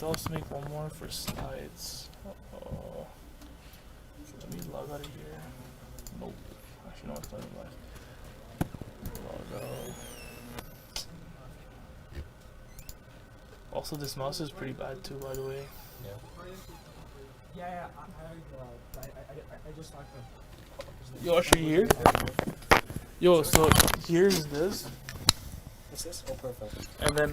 should also make one more for slides. Oh, let me log out of here. Nope. Actually, no, it's not even live. Log out. Also, this mouse is pretty bad too, by the way. Yeah. Yeah, I just talked to him. Yo, are you here? Yo, so here's this. What's this? Oh, perfect. And then,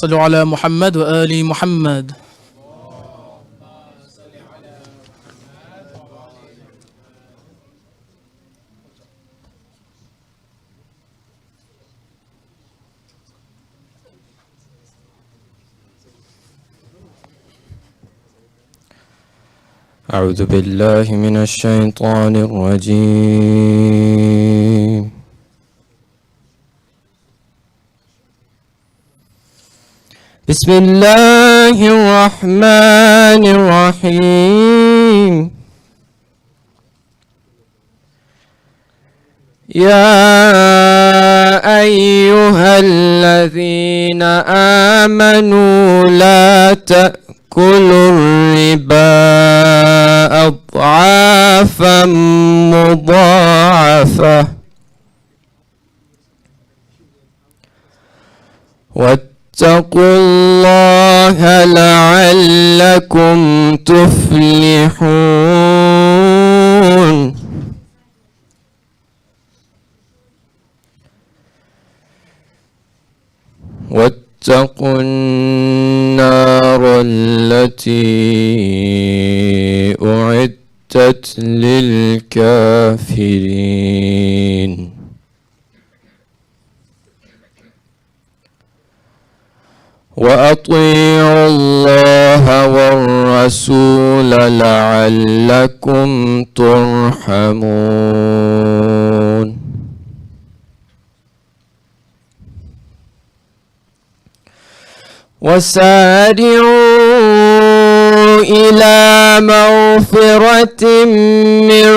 صلوا على محمد وآل محمد. أعوذ بالله من الشيطان الرجيم. بسم الله الرحمن الرحيم. يا أيها الذين آمنوا لا تأكلوا الربا أضعافا مضاعفة واتقوا الله لعلكم تفلحون. واتقوا النار التي أعدت للكافرين. وأطيعوا الله والرسول لعلكم ترحمون. وسارعوا إلى مغفرة من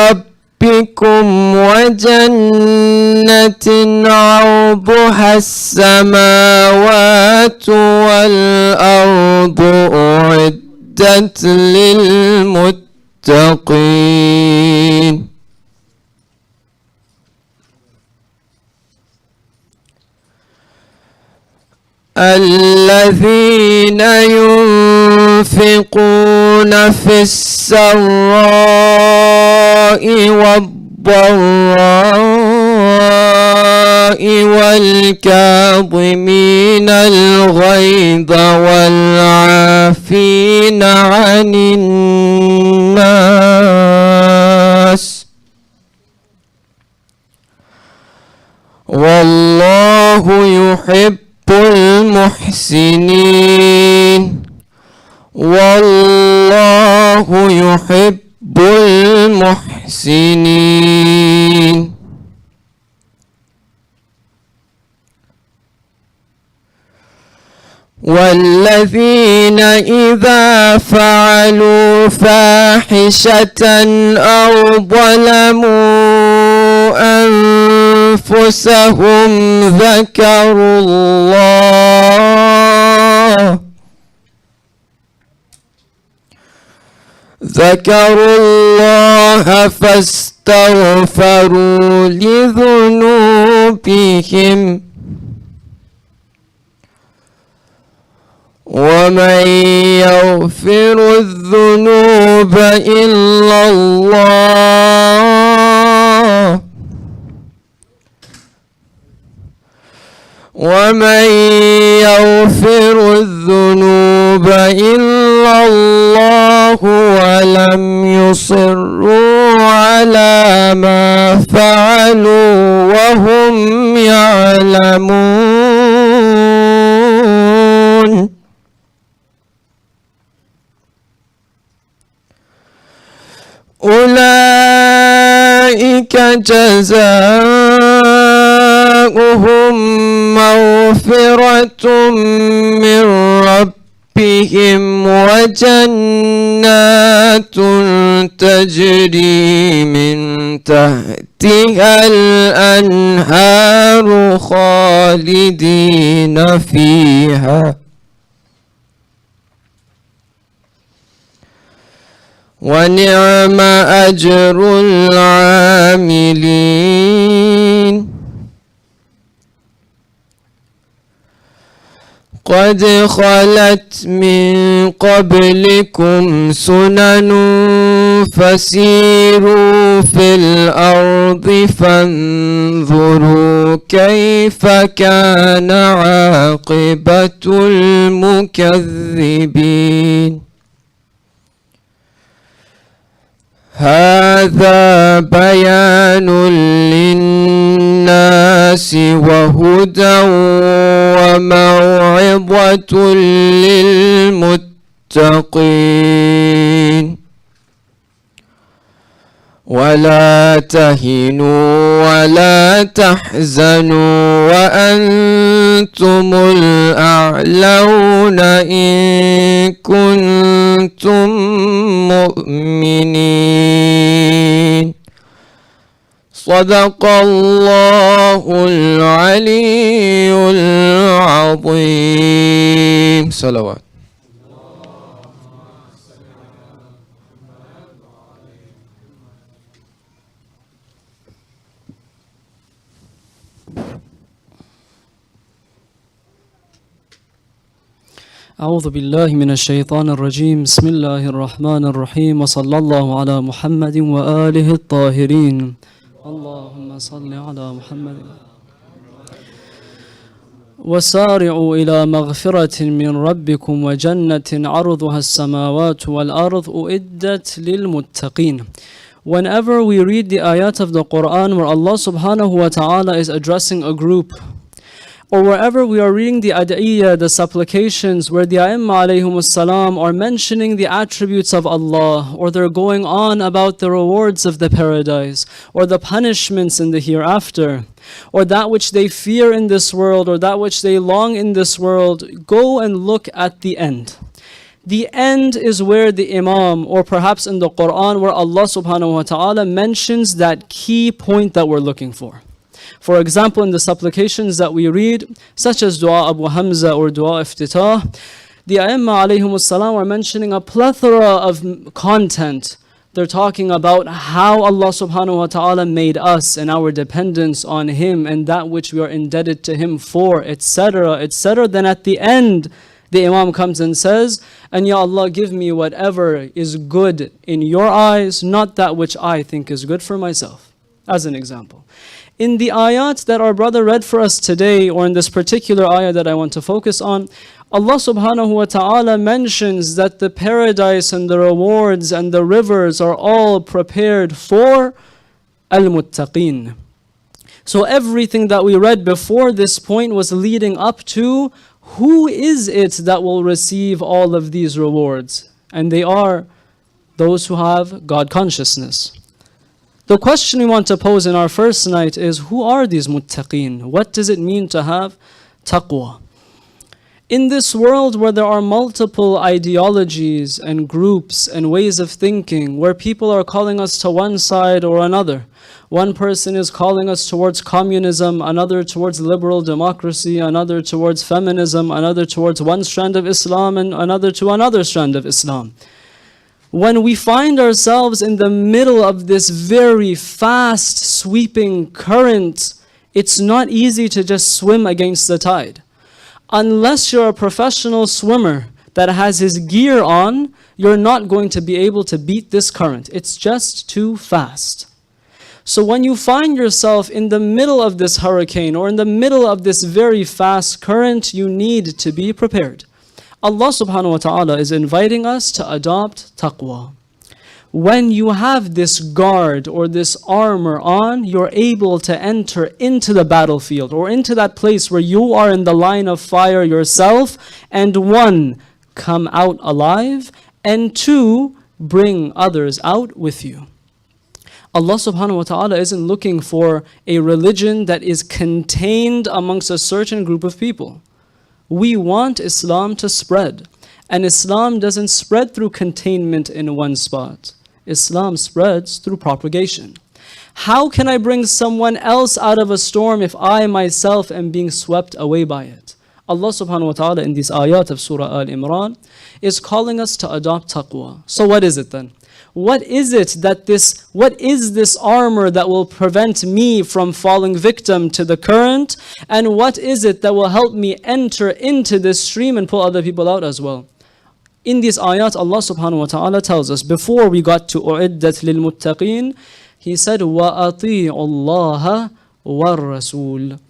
ربكم وجنة عرضها السماوات والأرض أعدت للمتقين. الذين ينفقون في السراء والضراء والكاظمين الغيظ والعافين عن الناس والله يحب المحسنين. والله يحب المحسنين. والذين إذا فعلوا فاحشة أو ظلموا أنفسهم ذكروا الله فاستغفروا لذنوبهم ومن يغفر الذنوب إلا الله ومن يغفر الذنوب إلا الله ولم يصروا على ما فعلوا وهم يعلمون. أولئك جزاؤهم مغفرة من ربهم وجنات تجري من تحتها الأنهار خالدين فيها ونعم أجر العاملين. قد خلت من قبلكم سنن فسيروا في الأرض فانظروا كيف كان عاقبة المكذبين هذا بيان للناس وهدى وموعظة للمتقين ولا تهنوا ولا تحزنوا وأنتم الأعلون إن كنتم مؤمنين صدق الله العلي العظيم صلوات. أعوذ بالله من الشيطان الرجيم بسم الله الرحمن الرحيم وصلى الله على محمد وآله الطاهرين اللهم صل على محمد وسارعوا إلى مغفرة من ربكم وجنة عرضها السماوات والأرض أعدت للمتقين. Whenever we read the ayat of the Quran where Allah subhanahu wa ta'ala is addressing a group, or wherever we are reading the ad'iyah, the supplications, where the Ayyam alayhimus salam are mentioning the attributes of Allah, or they're going on about the rewards of the paradise, or the punishments in the hereafter, or that which they fear in this world, or that which they long in this world, go and look at the end. The end is where the Imam, or perhaps in the Quran, where Allah subhanahu wa ta'ala mentions that key point that we're looking for. For example, in the supplications that we read, such as Dua Abu Hamza or Dua Iftitah, the Ayyam alayhimus salam are mentioning a plethora of content. They're talking about how Allah subhanahu wa ta'ala made us and our dependence on Him and that which we are indebted to Him for, etc., etc. Then at the end, the Imam comes and says, and Ya Allah, give me whatever is good in your eyes, not that which I think is good for myself. As an example. In the ayat that our brother read for us today, or in this particular ayah that I want to focus on, Allah subhanahu wa ta'ala mentions that the paradise and the rewards and the rivers are all prepared for al-muttaqeen. So everything that we read before this point was leading up to who is it that will receive all of these rewards? And they are those who have God consciousness. The question we want to pose in our first night is, who are these muttaqeen? What does it mean to have taqwa? In this world where there are multiple ideologies and groups and ways of thinking, where people are calling us to one side or another, one person is calling us towards communism, another towards liberal democracy, another towards feminism, another towards one strand of Islam, and another to another strand of Islam. When we find ourselves in the middle of this very fast sweeping current, it's not easy to just swim against the tide. Unless you're a professional swimmer that has his gear on, you're not going to be able to beat this current. It's just too fast. So when you find yourself in the middle of this hurricane or in the middle of this very fast current, you need to be prepared. Allah subhanahu wa ta'ala is inviting us to adopt taqwa. When you have this guard or this armor on, you're able to enter into the battlefield or into that place where you are in the line of fire yourself, and one, come out alive, and two, bring others out with you. Allah subhanahu wa ta'ala isn't looking for a religion that is contained amongst a certain group of people. We want Islam to spread. And Islam doesn't spread through containment in one spot. Islam spreads through propagation. How can I bring someone else out of a storm if I myself am being swept away by it? Allah subhanahu wa ta'ala in these ayat of Surah Al-Imran is calling us to adopt taqwa. So what is it then? What is this armor that will prevent me from falling victim to the current? And what is it that will help me enter into this stream and pull other people out as well? In these ayat, Allah subhanahu wa ta'ala tells us, before we got to u'iddat lil muttaqeen, He said, وَأَطِيعُوا اللَّهَ وَالرَّسُولَ.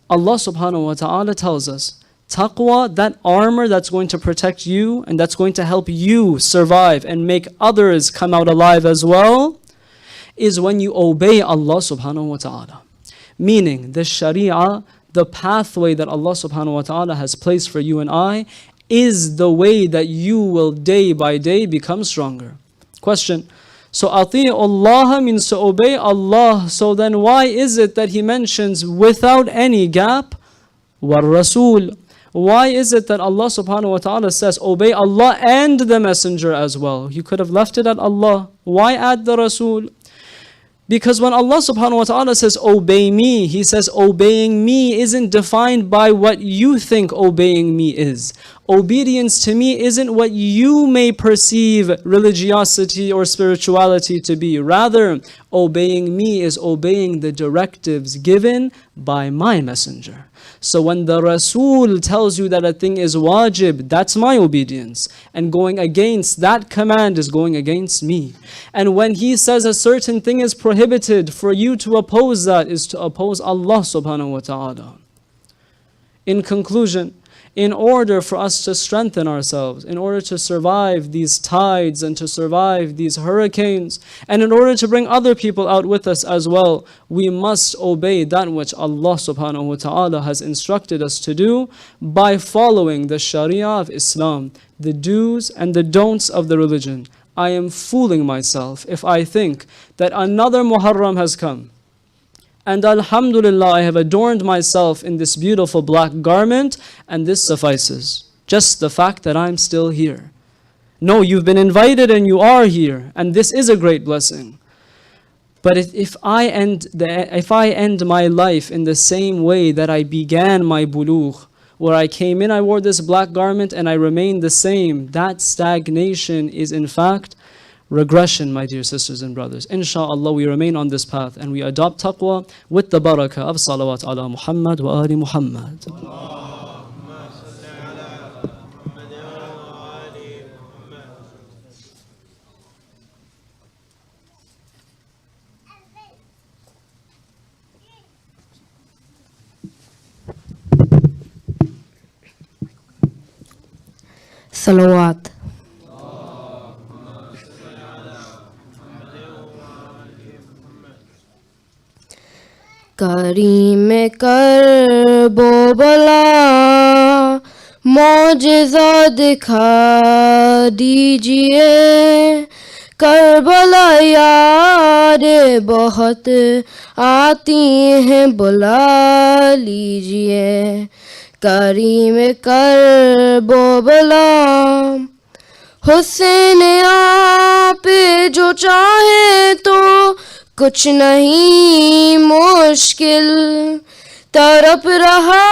Allah subhanahu wa ta'ala tells us, taqwa, that armor that's going to protect you and that's going to help you survive and make others come out alive as well, is when you obey Allah subhanahu wa ta'ala. Meaning, the sharia, the pathway that Allah subhanahu wa ta'ala has placed for you and I, is the way that you will day by day become stronger. Question. So ati'u Allah means to obey Allah. So then why is it that He mentions without any gap, war Rasul? Why is it that Allah subhanahu wa ta'ala says obey Allah and the Messenger as well? You could have left it at Allah. Why add the Rasul? Because when Allah subhanahu wa ta'ala says obey me, He says obeying me isn't defined by what you think obeying me is. Obedience to me isn't what you may perceive religiosity or spirituality to be. Rather, obeying me is obeying the directives given by my messenger. So when the Rasul tells you that a thing is wajib, that's my obedience. And going against that command is going against me. And when he says a certain thing is prohibited, for you to oppose that is to oppose Allah subhanahu wa ta'ala. In conclusion, in order for us to strengthen ourselves, in order to survive these tides and to survive these hurricanes, and in order to bring other people out with us as well, we must obey that which Allah subhanahu wa ta'ala has instructed us to do by following the Sharia of Islam, the do's and the don'ts of the religion. I am fooling myself if I think that another Muharram has come, and alhamdulillah, I have adorned myself in this beautiful black garment, and this suffices. Just the fact that I'm still here. No, you've been invited and you are here, and this is a great blessing. But if I end my life in the same way that I began my bulugh, where I came in, I wore this black garment and I remained the same, that stagnation is in fact regression, my dear sisters and brothers. Insha'Allah, we remain on this path and we adopt taqwa with the barakah of salawat ala Muhammad wa ali Muhammad. Salawat. करीम कर बो बला मौजज़ा दिखा दीजिए Karbala याद बहुत आती हैं बुला लीजिए करीम कर बो बला हुसैन आप जो चाहे तो कुछ नहीं मुश्किल तड़प रहा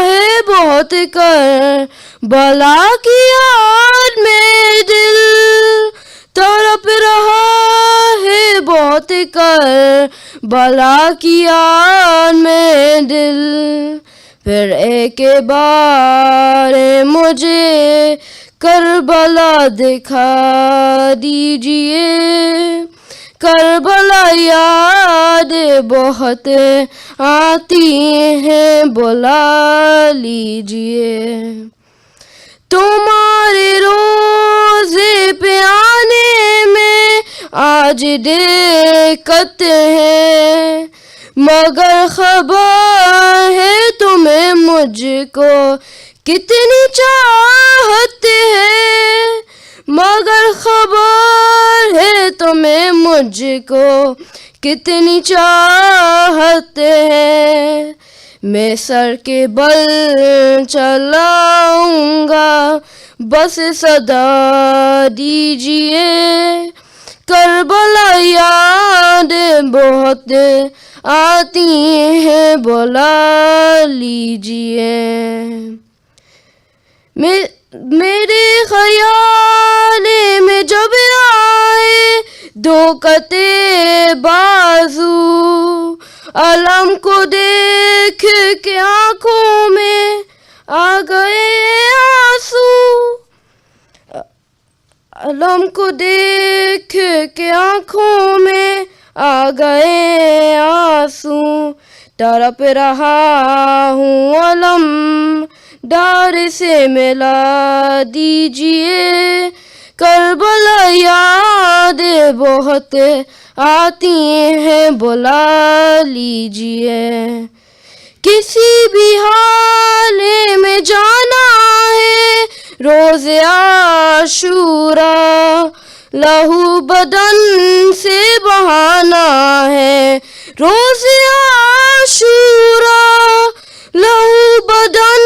है बहुत कर बला की याद में दिल तड़प रहा है बहुत कर बला की याद में दिल फिर एक बार मुझे करबला दिखा दीजिए करबला याद बहुत आती हैं बुला लीजिए तुम्हारे रोज़े पे आने में आज दिक्कत है मगर खबर है तुम्हें मुझको कितनी चाहत है मगर खबर है तुम्हें मुझको कितनी चाहत है मैं सर के बल चलाऊंगा बस सदा दीजिए करबला याद बहुत आती हैं बुला लीजिए मेरे ख्याल में जब आए दो कते बाजू अलम को देख के आंखों में आ गए आंसू अलम को देख के आँखों में आ गए आंसू तड़प रहा हूँ अलम डार से मिला दीजिए करबला याद बहुत आती हैं बुला लीजिए किसी भी हाल में जाना है रोज़ आशूरा लहू बदन से बहाना है रोज़ आशूरा लहू बदन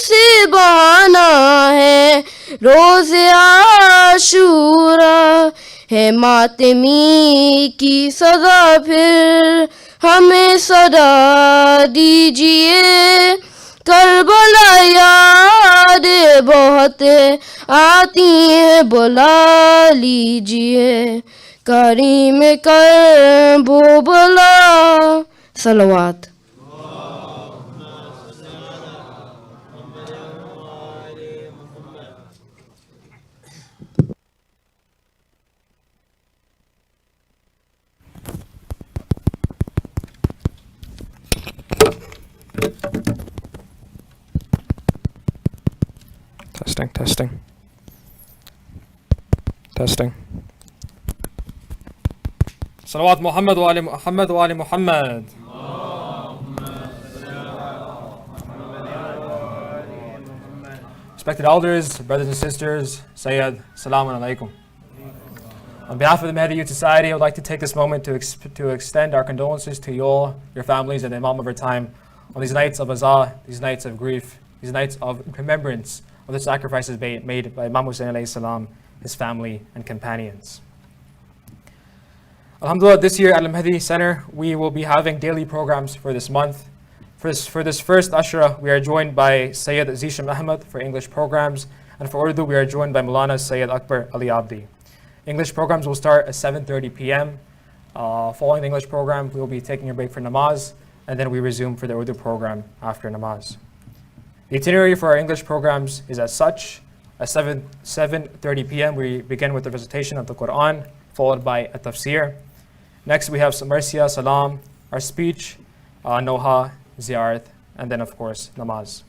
से बहाना है रोज़ आशूरा है मातमी की सदा फिर हमें सदा दीजिए करबला याद बहुत आती हैं बुला लीजिए करीम कर वो बुला सलवात Testing. Salawat Muhammad wa ali Muhammad wa ali Muhammad. Respected elders, brothers and sisters, Syed, Assalamu alaikum. On behalf of the Mahdi Youth Society, I would like to take this moment to extend our condolences to you all, your families, and the Imam of our time on these nights of azah, these nights of grief, these nights of remembrance of the sacrifices made by Imam Hussein alayhi salam, his family and companions. Alhamdulillah, this year at Al-Mahdi Center, we will be having daily programs for this month. For this first Ashra, we are joined by Syed Zeshum Ahmed for English programs, and for Urdu, we are joined by Maulana Syed Akbar Ali Abdi. English programs will start at 7:30 p.m. Following the English program, we will be taking a break for namaz, and then we resume for the Urdu program after namaz. The itinerary for our English programs is as such. At 7:30 p.m., we begin with the recitation of the Quran, followed by a tafsir. Next, we have Marsiya, Salam, our speech, Noha, Ziyarat, and then, of course, namaz.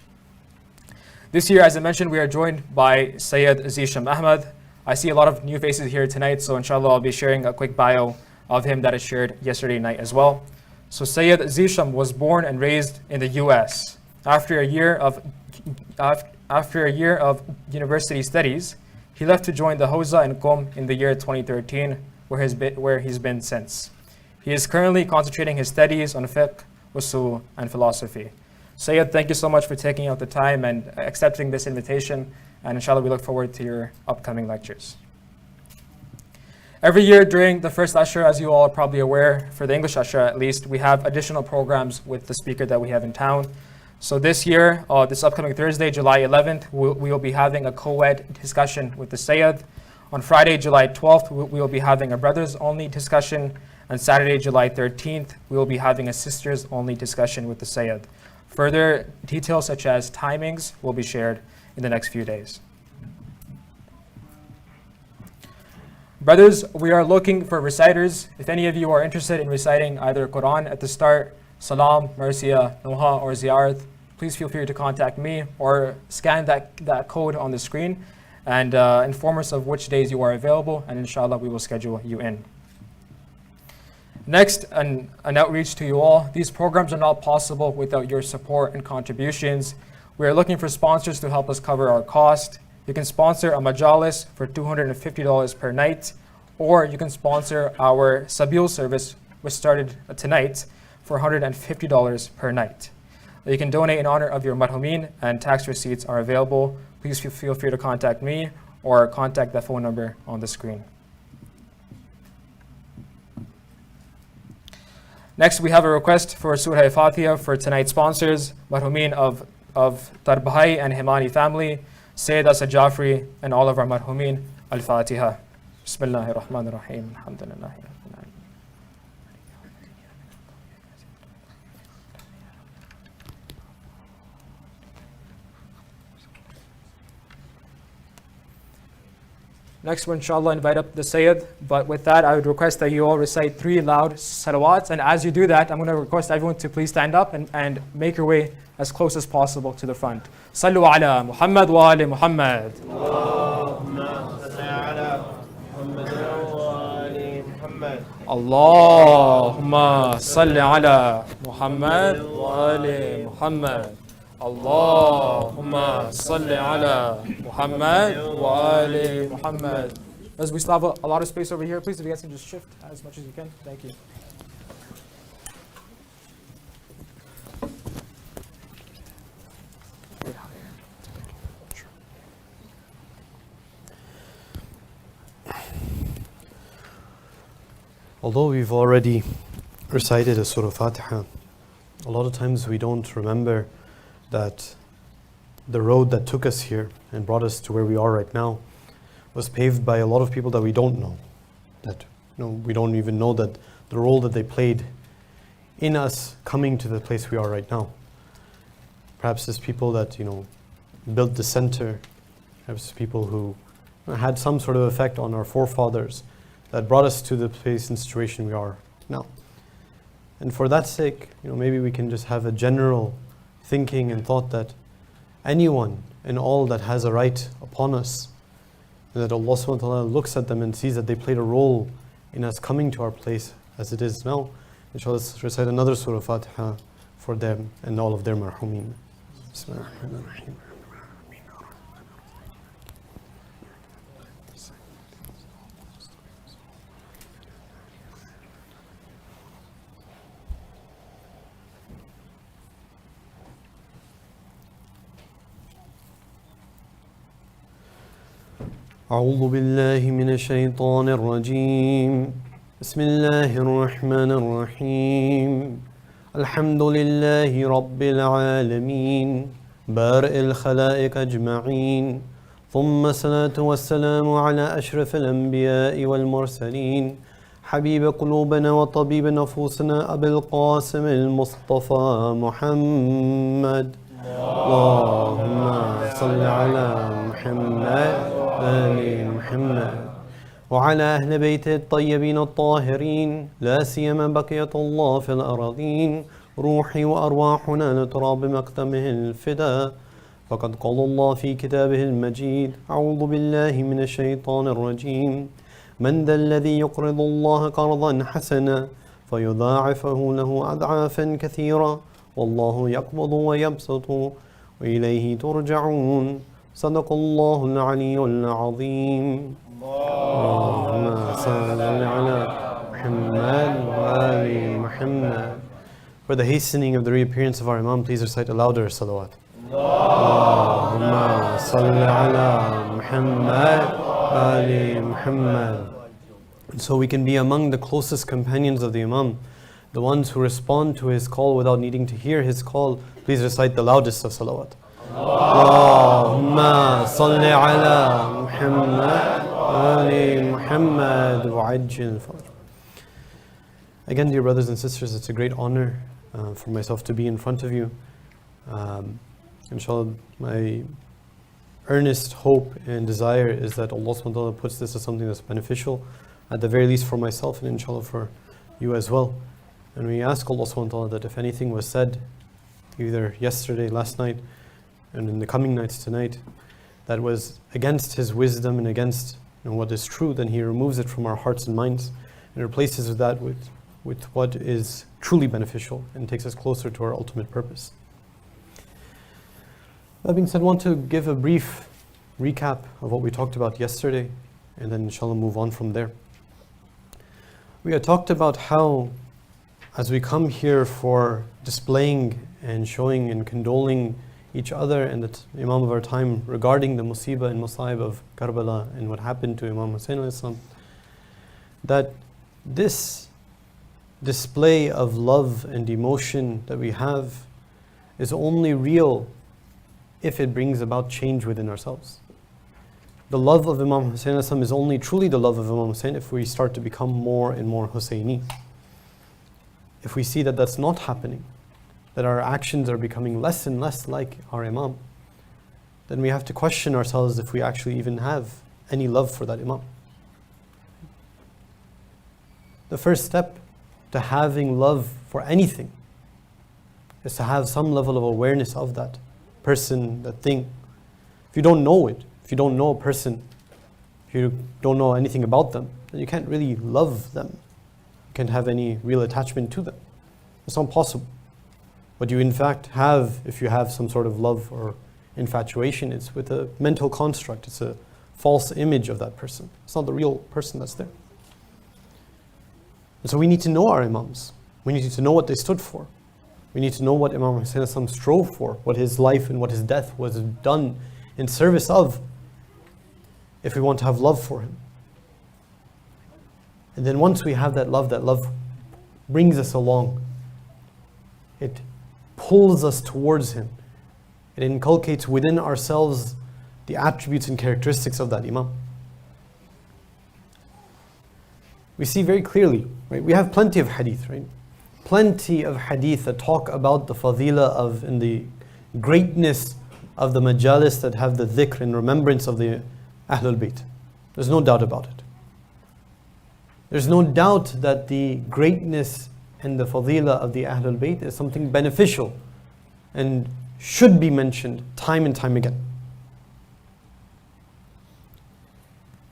This year, as I mentioned, we are joined by Syed Zeshum Ahmed. I see a lot of new faces here tonight, so inshallah, I'll be sharing a quick bio of him that is shared yesterday night as well. So Syed Zeshum was born and raised in the US. After a year of university studies, he left to join the Hawza in Qom in the year 2013, where he's been since. He is currently concentrating his studies on fiqh, usul, and philosophy. Syed, thank you so much for taking out the time and accepting this invitation, and inshallah we look forward to your upcoming lectures. Every year during the first Ashra, as you all are probably aware, for the English Ashra at least, we have additional programs with the speaker that we have in town. So this year, this upcoming Thursday, July 11th, we will be having a co-ed discussion with the Syed. On Friday, July 12th, we will be having a brothers-only discussion. And Saturday, July 13th, we will be having a sisters-only discussion with the Syed. Further details such as timings will be shared in the next few days. Brothers, we are looking for reciters. If any of you are interested in reciting either Quran at the start, Salam, Marsiya, Noha, or Ziyarat, please feel free to contact me or scan that code on the screen and inform us of which days you are available, and inshallah we will schedule you in. Next, an outreach to you all. These programs are not possible without your support and contributions. We are looking for sponsors to help us cover our cost. You can sponsor a majalis for $250 per night, or you can sponsor our Sabil service, which started tonight, for $150 per night. You can donate in honor of your marhumin, and tax receipts are available. Please feel free to contact me or contact the phone number on the screen. Next, we have a request for Surah Al-Fatiha for tonight's sponsors, marhumin of Tarbahai and Himani family, Syed Asad Jafri, and all of our marhumin. Al-Fatiha. Bismillahir Rahmanir Rahim. Alhamdulillah. Next, we'll inshallah invite up the Syed. But with that, I would request that you all recite 3 loud salawats. And as you do that, I'm going to request everyone to please stand up and make your way as close as possible to the front. Sallu ala Muhammad wa ali Muhammad. Allahumma salli ala Muhammad wa ali Muhammad. Allahumma salli ala Muhammad wa ali Muhammad. As we still have a lot of space over here, please, if you guys can just shift as much as you can. Thank you. Although we've already recited a Surah Fatiha, a lot of times we don't remember that the road that took us here and brought us to where we are right now was paved by a lot of people that we don't know. That we don't even know that the role that they played in us coming to the place we are right now. Perhaps it's people that built the center, perhaps people who had some sort of effect on our forefathers that brought us to the place and situation we are now. And for that sake, maybe we can just have a general thinking and thought that anyone and all that has a right upon us, and that Allah subhanahu wa ta'ala looks at them and sees that they played a role in us coming to our place as it is now. Inshallah, let's recite another Surah Fatiha for them and all of their marhumin. Bismillahirrahmanirrahim. أعوذ بالله من الشيطان الرجيم بسم الله الرحمن الرحيم الحمد لله رب العالمين بارئ الخلائق أجمعين ثم الصلاة والسلام على أشرف الأنبياء والمرسلين حبيب قلوبنا وطبيب نفوسنا أبي القاسم المصطفى محمد اللهم صل على محمد آل محمد وعلى أهل بيته الطيبين الطاهرين لا سيما بقية الله في الأراضين روحي وأرواحنا نترى بمقدمه الفداء فقد قال الله في كتابه المجيد أعوذ بالله من الشيطان الرجيم من ذا الذي يقرض الله قرضا حسنا فيضاعفه له أضعافا كثيرا والله يقبض ويبسط وإليه ترجعون صدق الله العلي العظيم اللهم صل على محمد وآل محمد. For the hastening of the reappearance of our Imam, please recite a louder salawat. اللهم صل على محمد وآل محمد. So we can be among the closest companions of the Imam, the ones who respond to his call without needing to hear his call. Please recite the loudest of salawat. اللهم صل على محمد وآل محمد وعجل الفرج. Again, dear brothers and sisters, it's a great honor for myself to be in front of you. Inshallah, my earnest hope and desire is that Allah subhanahu wa ta'ala puts this as something that's beneficial, at the very least for myself and inshallah for you as well. And we ask Allah subhanahu wa ta'ala that if anything was said, either yesterday, last night, and in the coming nights tonight, that was against His wisdom and against what is true, then He removes it from our hearts and minds and replaces that with what is truly beneficial and takes us closer to our ultimate purpose. That being said, I want to give a brief recap of what we talked about yesterday and then inshallah move on from there. We had talked about how as we come here for displaying and showing and condoling each other and the Imam of our time regarding the musibah and masaib of Karbala and what happened to Imam Hussein alayhi salam, that this display of love and emotion that we have is only real if it brings about change within ourselves. The love of Imam Hussein alayhi salam is only truly the love of Imam Hussein if we start to become more and more Husseini. If we see that that's not happening, that our actions are becoming less and less like our Imam, then we have to question ourselves if we actually even have any love for that Imam. The first step to having love for anything is to have some level of awareness of that person, that thing. If you don't know it, if you don't know a person, if you don't know anything about them, then you can't really love them. You can't have any real attachment to them. It's not possible. What you in fact have, if you have some sort of love or infatuation, it's with a mental construct. It's a false image of that person. It's not the real person that's there. And so we need to know our Imams. We need to know what they stood for. We need to know what Imam Hussein strove for, what his life and what his death was done in service of, if we want to have love for him. And then once we have that love brings us along. It pulls us towards him. It inculcates within ourselves the attributes and characteristics of that Imam. We see very clearly, right? We have plenty of hadith, right? Plenty of hadith that talk about the fadila of and the greatness of the majalis that have the dhikr and remembrance of the Ahlul Bayt. There's no doubt about it. There's no doubt that the greatness and the fadila of the Ahlul Bayt is something beneficial and should be mentioned time and time again.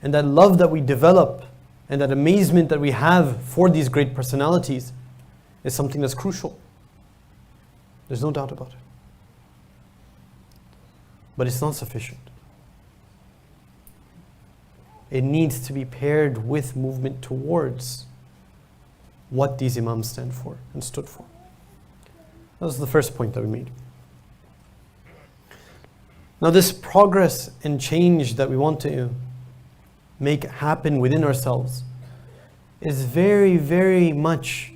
And that love that we develop and that amazement that we have for these great personalities is something that's crucial. There's no doubt about it. But it's not sufficient. It needs to be paired with movement towards what these Imams stand for and stood for. That was the first point that we made. Now this progress and change that we want to make happen within ourselves is very, very much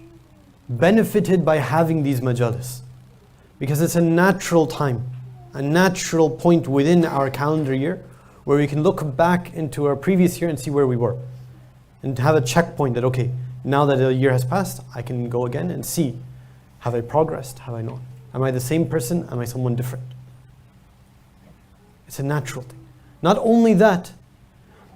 benefited by having these majalis. Because it's a natural time, a natural point within our calendar year where we can look back into our previous year and see where we were. And have a checkpoint that, okay, now that a year has passed, I can go again and see, have I progressed? Have I not? Am I the same person? Am I someone different? It's a natural thing. Not only that,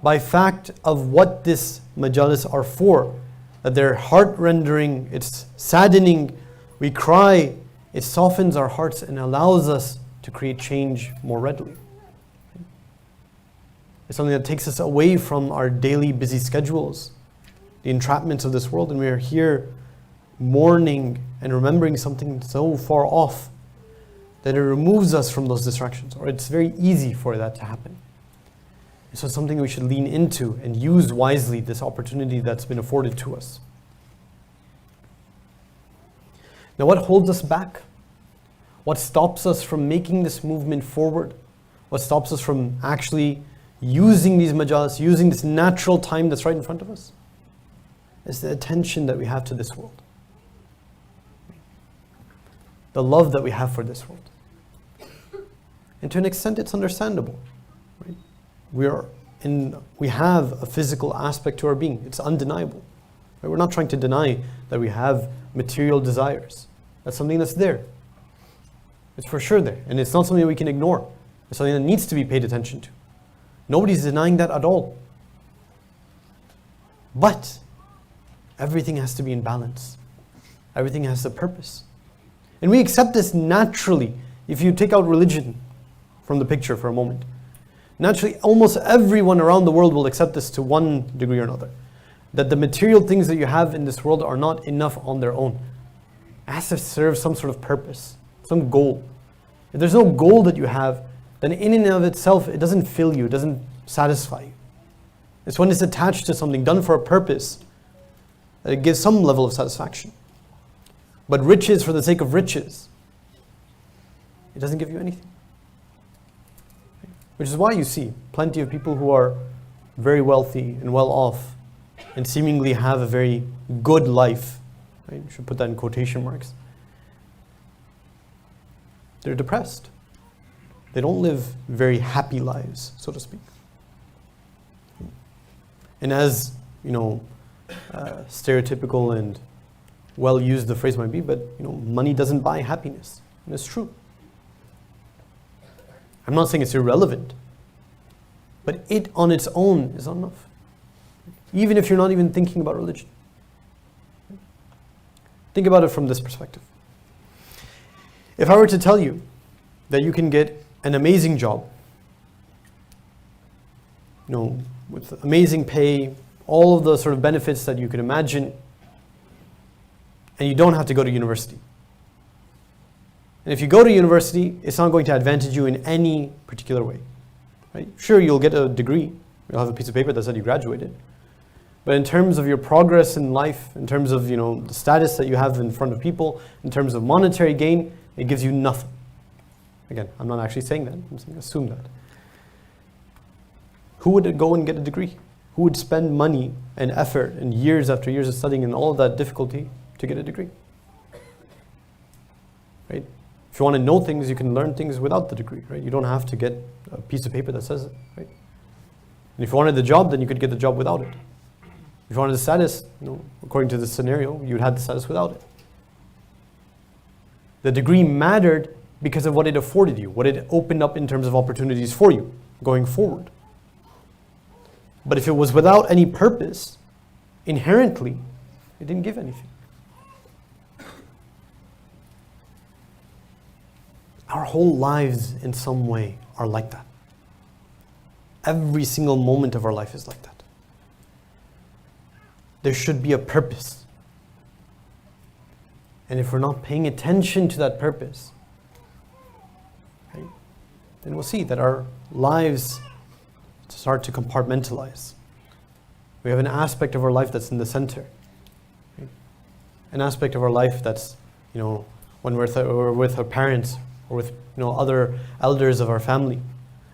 by fact of what this majalis are for, that they're heart-rendering, it's saddening, we cry, it softens our hearts and allows us to create change more readily. It's something that takes us away from our daily busy schedules, the entrapments of this world, and we are here mourning and remembering something so far off that it removes us from those distractions, or it's very easy for that to happen. So it's something we should lean into and use wisely, this opportunity that's been afforded to us. Now, what holds us back? What stops us from making this movement forward? What stops us from actually using these majalis, using this natural time that's right in front of us? It's the attention that we have to this world. The love that we have for this world. And to an extent, it's understandable. Right? We have a physical aspect to our being. It's undeniable. Right? We're not trying to deny that we have material desires. That's something that's there. It's for sure there. And it's not something that we can ignore. It's something that needs to be paid attention to. Nobody's denying that at all. But everything has to be in balance. Everything has a purpose. And we accept this naturally. If you take out religion from the picture for a moment, naturally almost everyone around the world will accept this to one degree or another. That the material things that you have in this world are not enough on their own. It has to serve some sort of purpose, some goal. If there's no goal that you have, then in and of itself, it doesn't fill you, it doesn't satisfy you. It's when it's attached to something done for a purpose that it gives some level of satisfaction. But riches for the sake of riches, it doesn't give you anything. Which is why you see plenty of people who are very wealthy and well off and seemingly have a very good life. Right? You should put that in quotation marks. They're depressed. They don't live very happy lives, so to speak. And as, stereotypical and well used the phrase might be, but money doesn't buy happiness. And it's true. I'm not saying it's irrelevant, But it on its own is not enough. Even if you're not even thinking about religion. Think about it from this perspective. If I were to tell you that you can get an amazing job, with amazing pay, all of the sort of benefits that you could imagine, and you don't have to go to university. And if you go to university, it's not going to advantage you in any particular way. Right? Sure, you'll get a degree, you'll have a piece of paper that said you graduated. But in terms of your progress in life, in terms of the status that you have in front of people, in terms of monetary gain, it gives you nothing. Again, I'm not actually saying that, I'm saying assume that. Who would go and get a degree? Who would spend money and effort and years after years of studying and all of that difficulty to get a degree? Right? If you want to know things, you can learn things without the degree, right? You don't have to get a piece of paper that says it, right? And if you wanted the job, then you could get the job without it. If you wanted the status, according to this scenario, you would have the status without it. The degree mattered because of what it afforded you, what it opened up in terms of opportunities for you going forward. But if it was without any purpose, inherently, it didn't give anything. Our whole lives in some way are like that. Every single moment of our life is like that. There should be a purpose. And if we're not paying attention to that purpose, right, then we'll see that our lives start to compartmentalize. We have an aspect of our life that's in the center. Right? An aspect of our life that's, when we're with our parents or with other elders of our family.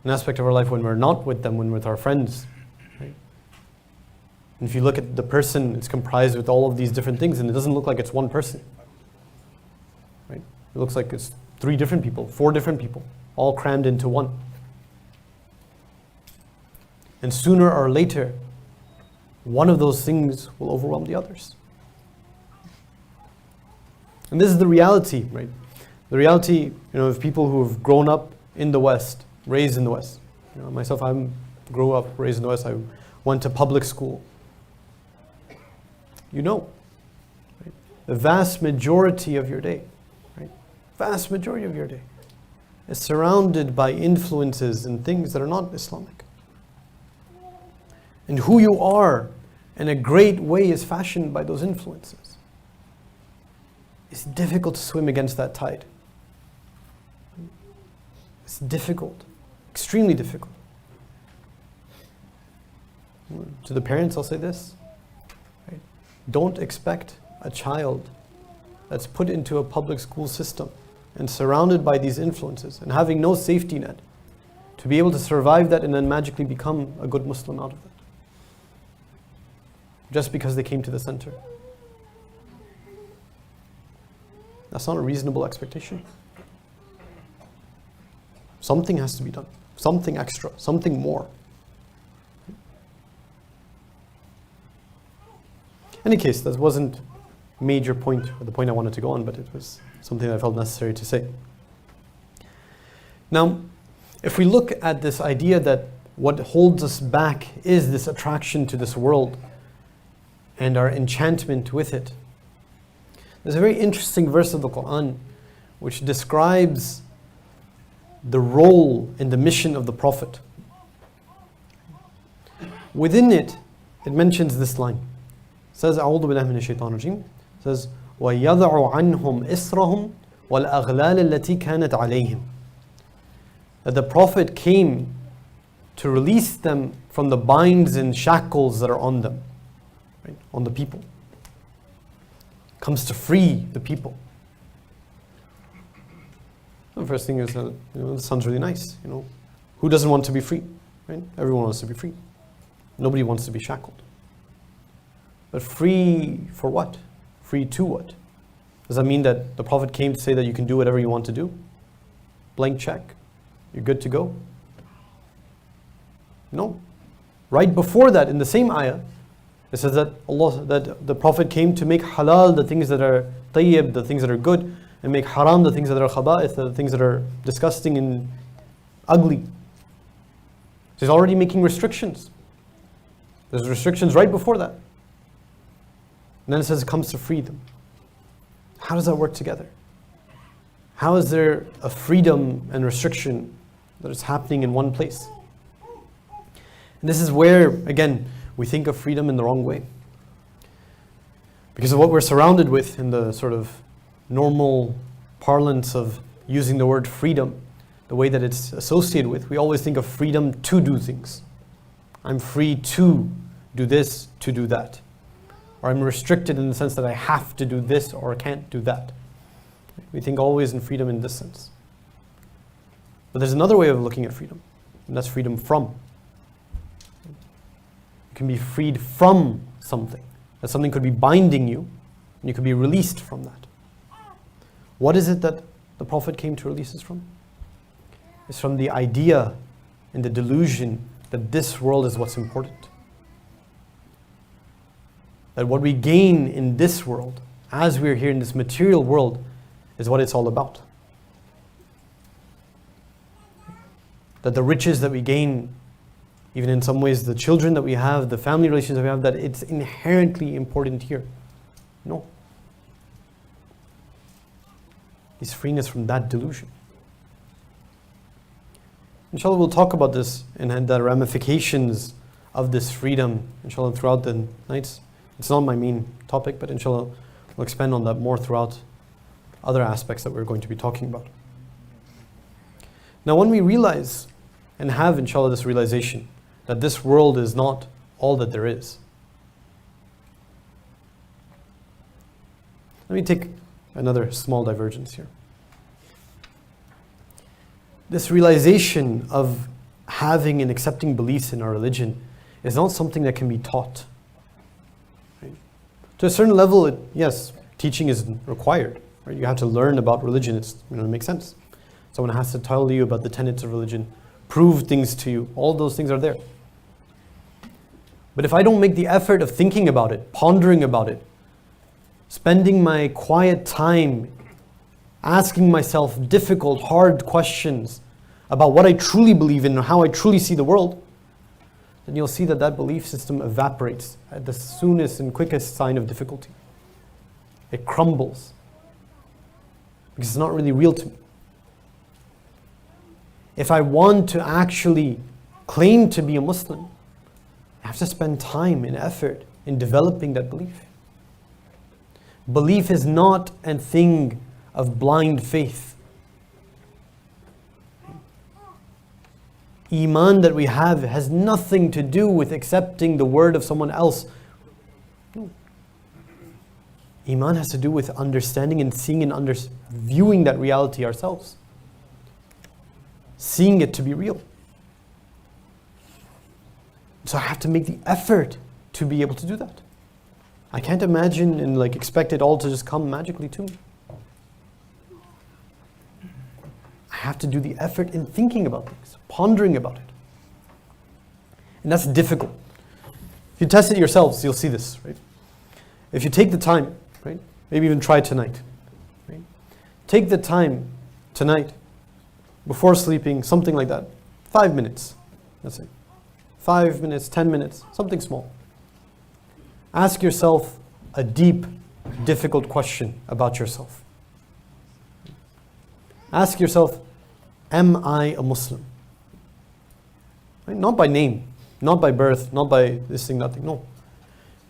An aspect of our life when we're not with them, when we're with our friends. Right? And if you look at the person, it's comprised with all of these different things, and it doesn't look like it's one person. Right? It looks like it's 3 different people, 4 different people, all crammed into one. And sooner or later, one of those things will overwhelm the others. And this is the reality, right? The reality, of people who have grown up in the West, raised in the West. Myself, I grew up, raised in the West. I went to public school. Right? The vast majority of your day, right? Vast majority of your day is surrounded by influences and things that are not Islamic. And who you are in a great way is fashioned by those influences. It's difficult to swim against that tide. It's difficult, extremely difficult. To the parents, I'll say this. Right? Don't expect a child that's put into a public school system and surrounded by these influences and having no safety net to be able to survive that and then magically become a good Muslim out of that. Just because they came to the center. That's not a reasonable expectation. Something has to be done. Something extra. Something more. In any case, that wasn't a major point, or the point I wanted to go on, but it was something that I felt necessary to say. Now, if we look at this idea that what holds us back is this attraction to this world and our enchantment with it, there's a very interesting verse of the Quran which describes the role and the mission of the Prophet. Within it, it mentions this line. It says, أعوذ بالله من الشيطان الرجيم. It says, وَيَضَعُ عَنْهُمْ إِسْرَهُمْ وَالْأَغْلَالَ الَّتِي كَانَتْ عَلَيْهِمْ. That the Prophet came to release them from the binds and shackles that are on them, right? On the people. Comes to free the people. The first thing is that, this sounds really nice. Who doesn't want to be free? Right? Everyone wants to be free. Nobody wants to be shackled. But free for what? Free to what? Does that mean that the Prophet came to say that you can do whatever you want to do? Blank check. You're good to go? No. Right before that, in the same ayah, it says that that the Prophet came to make halal the things that are tayyib, the things that are good, and make haram the things that are khaba'ith, the things that are disgusting and ugly. So he's already making restrictions. There's restrictions right before that. And then it says it comes to freedom. How does that work together? How is there a freedom and restriction that is happening in one place? And this is where, again, we think of freedom in the wrong way. Because of what we're surrounded with in the sort of normal parlance of using the word freedom, the way that it's associated with, we always think of freedom to do things. I'm free to do this, to do that. Or I'm restricted in the sense that I have to do this or can't do that. We think always in freedom in this sense. But there's another way of looking at freedom, and that's freedom from. You can be freed from something. That something could be binding you, and you could be released from that. What is it that the Prophet came to release us from? It's from the idea and the delusion that this world is what's important. That what we gain in this world, as we're here in this material world, is what it's all about. That the riches that we gain, even in some ways the children that we have, the family relations that we have, that it's inherently important here. No. He's freeing us from that delusion. Inshallah, we'll talk about this and the ramifications of this freedom, inshallah, throughout the nights. It's not my main topic, but inshallah, we'll expand on that more throughout other aspects that we're going to be talking about. Now, when we realize and have, inshallah, this realization that this world is not all that there is, let me take another small divergence here. This realization of having and accepting beliefs in our religion is not something that can be taught. Right? To a certain level, yes, teaching is required. Right? You have to learn about religion. It makes sense. Someone has to tell you about the tenets of religion, prove things to you. All those things are there. But if I don't make the effort of thinking about it, pondering about it, spending my quiet time asking myself difficult, hard questions about what I truly believe in and how I truly see the world, then you'll see that that belief system evaporates at the soonest and quickest sign of difficulty. It crumbles because it's not really real to me. If I want to actually claim to be a Muslim, I have to spend time and effort in developing that belief. Belief is not a thing of blind faith. Iman that we have has nothing to do with accepting the word of someone else. No. Iman has to do with understanding and seeing and viewing that reality ourselves. Seeing it to be real. So I have to make the effort to be able to do that. I can't imagine and expect it all to just come magically to me. I have to do the effort in thinking about things, pondering about it. And that's difficult. If you test it yourselves, you'll see this, right? If you take the time, right? Maybe even try tonight. Right? Take the time tonight, before sleeping, something like that. 5 minutes, that's it. 5 minutes, 10 minutes, something small. Ask yourself a deep, difficult question about yourself. Ask yourself, am I a Muslim? Right? Not by name, not by birth, not by this thing, nothing, no.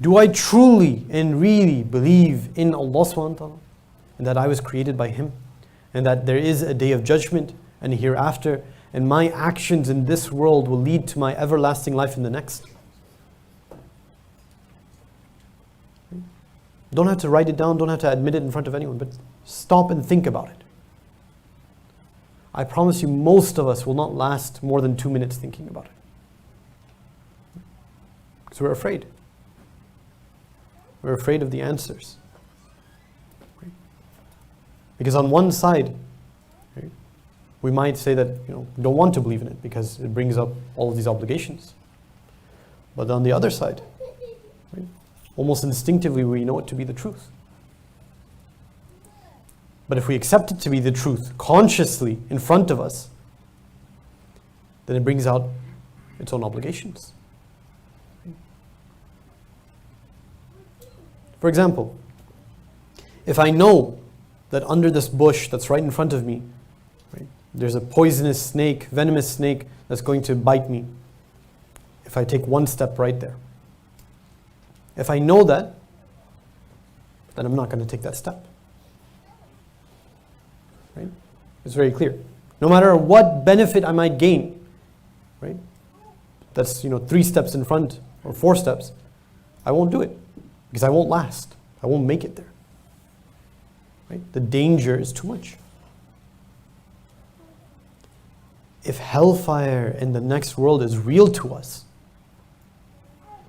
Do I truly and really believe in Allah subhanahu wa ta'ala, and that I was created by Him, and that there is a day of judgment and a hereafter, and my actions in this world will lead to my everlasting life in the next? Don't have to write it down, don't have to admit it in front of anyone, but stop and think about it. I promise you, most of us will not last more than 2 minutes thinking about it. Because we're afraid. We're afraid of the answers. Because on one side, we might say that we don't want to believe in it because it brings up all of these obligations. But on the other side, almost instinctively we know it to be the truth. But if we accept it to be the truth consciously in front of us, then it brings out its own obligations. For example, if I know that under this bush that's right in front of me, right, there's a poisonous snake, venomous snake that's going to bite me, if I take one step right there, if I know that, then I'm not going to take that step. Right? It's very clear. No matter what benefit I might gain, right? That's 3 steps in front or 4 steps, I won't do it because I won't last. I won't make it there. Right? The danger is too much. If hellfire in the next world is real to us,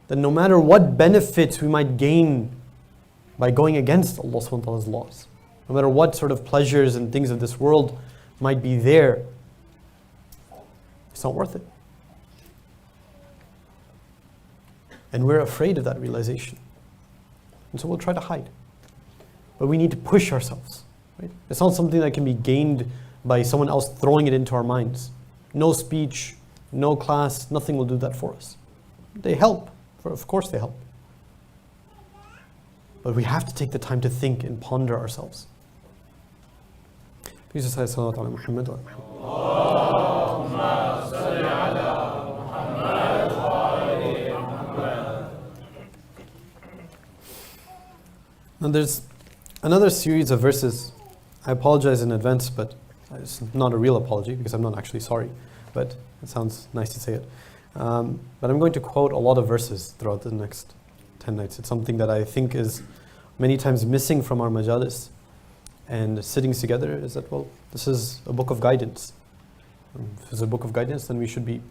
then no matter what benefits we might gain by going against Allah subhanahu wa ta'ala's laws, no matter what sort of pleasures and things of this world might be there, it's not worth it. And we're afraid of that realization. And so we'll try to hide. But we need to push ourselves. Right? It's not something that can be gained by someone else throwing it into our minds. No speech, no class, nothing will do that for us. They help. Of course they help. But we have to take the time to think and ponder ourselves. Please just say salawat ala Muhammad wa Allahumma salli ala Muhammad wa ali Muhammad. Now there's another series of verses. I apologize in advance, but it's not a real apology because I'm not actually sorry, but it sounds nice to say it. But I'm going to quote a lot of verses throughout the next 10 nights. It's something that I think is many times missing from our majalis and sitting together, is that, well, this is a book of guidance. If it's a book of guidance, then we should be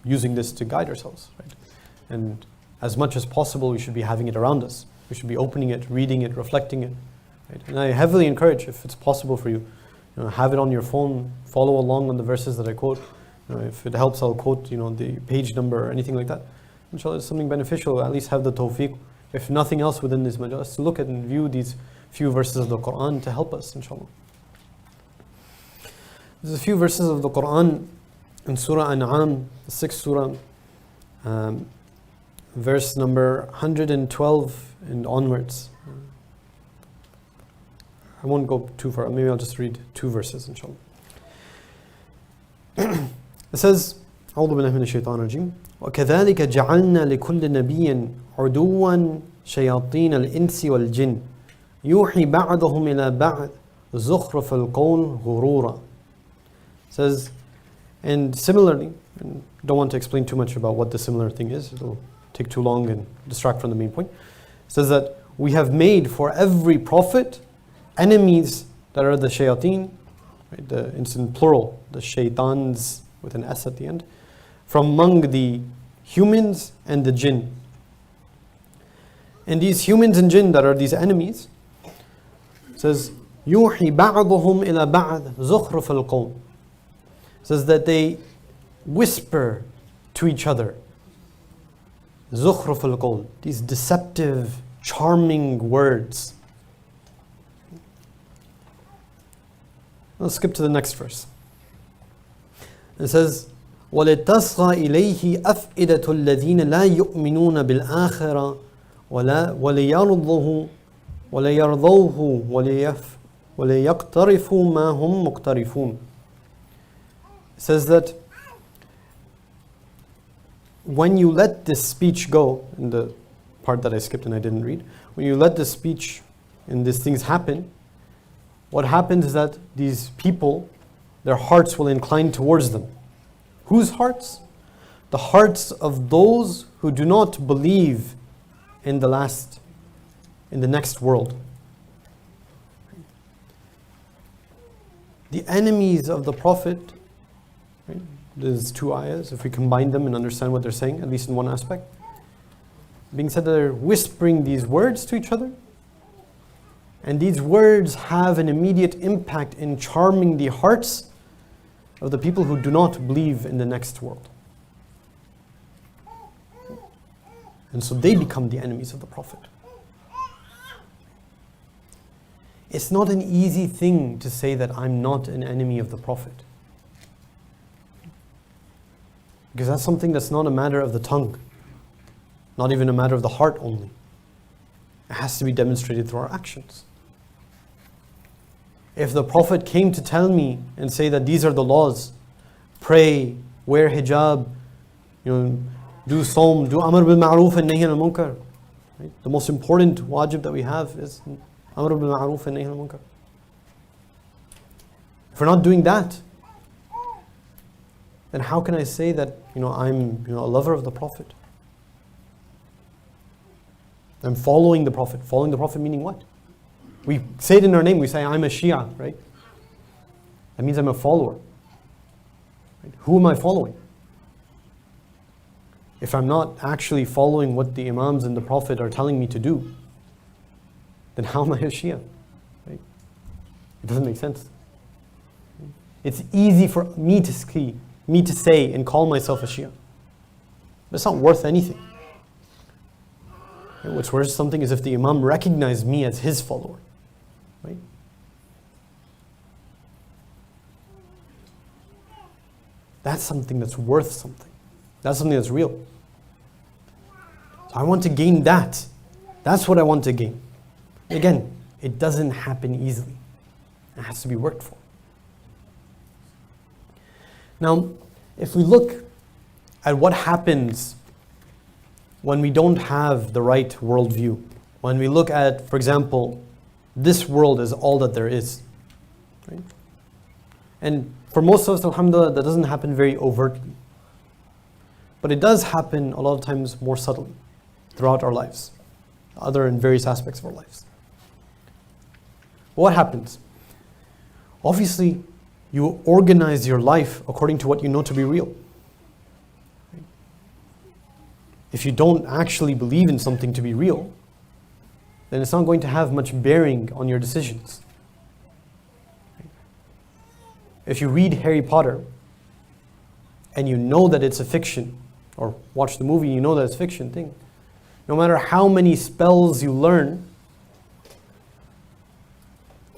using this to guide ourselves, right? And as much as possible, we should be having it around us. We should be opening it, reading it, reflecting it, right? And I heavily encourage, if it's possible for you, have it on your phone, follow along on the verses that I quote. If it helps, I'll quote, the page number or anything like that. Inshallah, it's something beneficial. At least have the tawfiq, if nothing else within this majalis, to look at and view these few verses of the Quran to help us, inshallah. There's a few verses of the Quran in Surah An'am, the 6th Surah, verse number 112 and onwards. I won't go too far. Maybe I'll just read 2 verses, inshallah. It says, أعوذ بالله من الشيطان الرجيم وكذلك جعلنا لكل نبي عدوا شياطين الإنس والجن يوحي بعضهم إلى بعض زخرف القول غرورا. It says, and similarly, and don't want to explain too much about what the similar thing is, it'll take too long and distract from the main point. It says that we have made for every prophet enemies that are the shayateen, right? It's in plural, the shaitans with an S at the end, from among the humans and the jinn. And these humans and jinn that are these enemies, it says, يُوحِي بَعْضُهُمْ إِلَى بَعْضٍ زُخْرُفَ الْقَوْلِ. Says that they whisper to each other, زُخْرُفَ الْقَوْلِ, these deceptive, charming words. Let's skip to the next verse. It says, وَلِتَصْغَى إِلَيْهِ أَفْئِدَةُ الَّذِينَ لَا يُؤْمِنُونَ بِالْآخِرَةِ وَلِيَرْضَوْهُ وَلِيَقْتَرِفُوا مَا هُمْ مُقْتَرِفُونَ. It says that when you let this speech go, in the part that I skipped and I didn't read, when you let this speech and these things happen, what happens is that these people, their hearts will incline towards them. Whose hearts? The hearts of those who do not believe in the next world. The enemies of the Prophet, right? There's 2 ayahs, if we combine them and understand what they're saying, at least in one aspect. Being said that they're whispering these words to each other, and these words have an immediate impact in charming the hearts of the people who do not believe in the next world. And so they become the enemies of the Prophet. It's not an easy thing to say that I'm not an enemy of the Prophet. Because that's something that's not a matter of the tongue, not even a matter of the heart only. It has to be demonstrated through our actions. If the Prophet came to tell me and say that these are the laws, pray, wear hijab, do sawm, do amr bil ma'roof and nahy anil munkar. Right? The most important wajib that we have is amr bil ma'roof and nahy anil munkar. If we're not doing that, then how can I say that I'm a lover of the Prophet? I'm following the Prophet. Following the Prophet meaning what? We say it in our name, we say I'm a Shia, right? That means I'm a follower. Right? Who am I following? If I'm not actually following what the Imams and the Prophet are telling me to do, then how am I a Shia? Right? It doesn't make sense. It's easy for me to say and call myself a Shia. But it's not worth anything. Right? What's worth something is if the Imam recognized me as his follower. Right? That's something that's worth something. That's something that's real. So I want to gain that. That's what I want to gain. Again, it doesn't happen easily. It has to be worked for. Now, if we look at what happens when we don't have the right worldview, when we look at, for example, this world is all that there is. Right? And for most of us, alhamdulillah, that doesn't happen very overtly. But it does happen a lot of times more subtly throughout our lives, other in various aspects of our lives. What happens? Obviously, you organize your life according to what you know to be real. If you don't actually believe in something to be real, then it's not going to have much bearing on your decisions. If you read Harry Potter and you know that it's a fiction, or watch the movie, you know that it's a fiction thing, no matter how many spells you learn,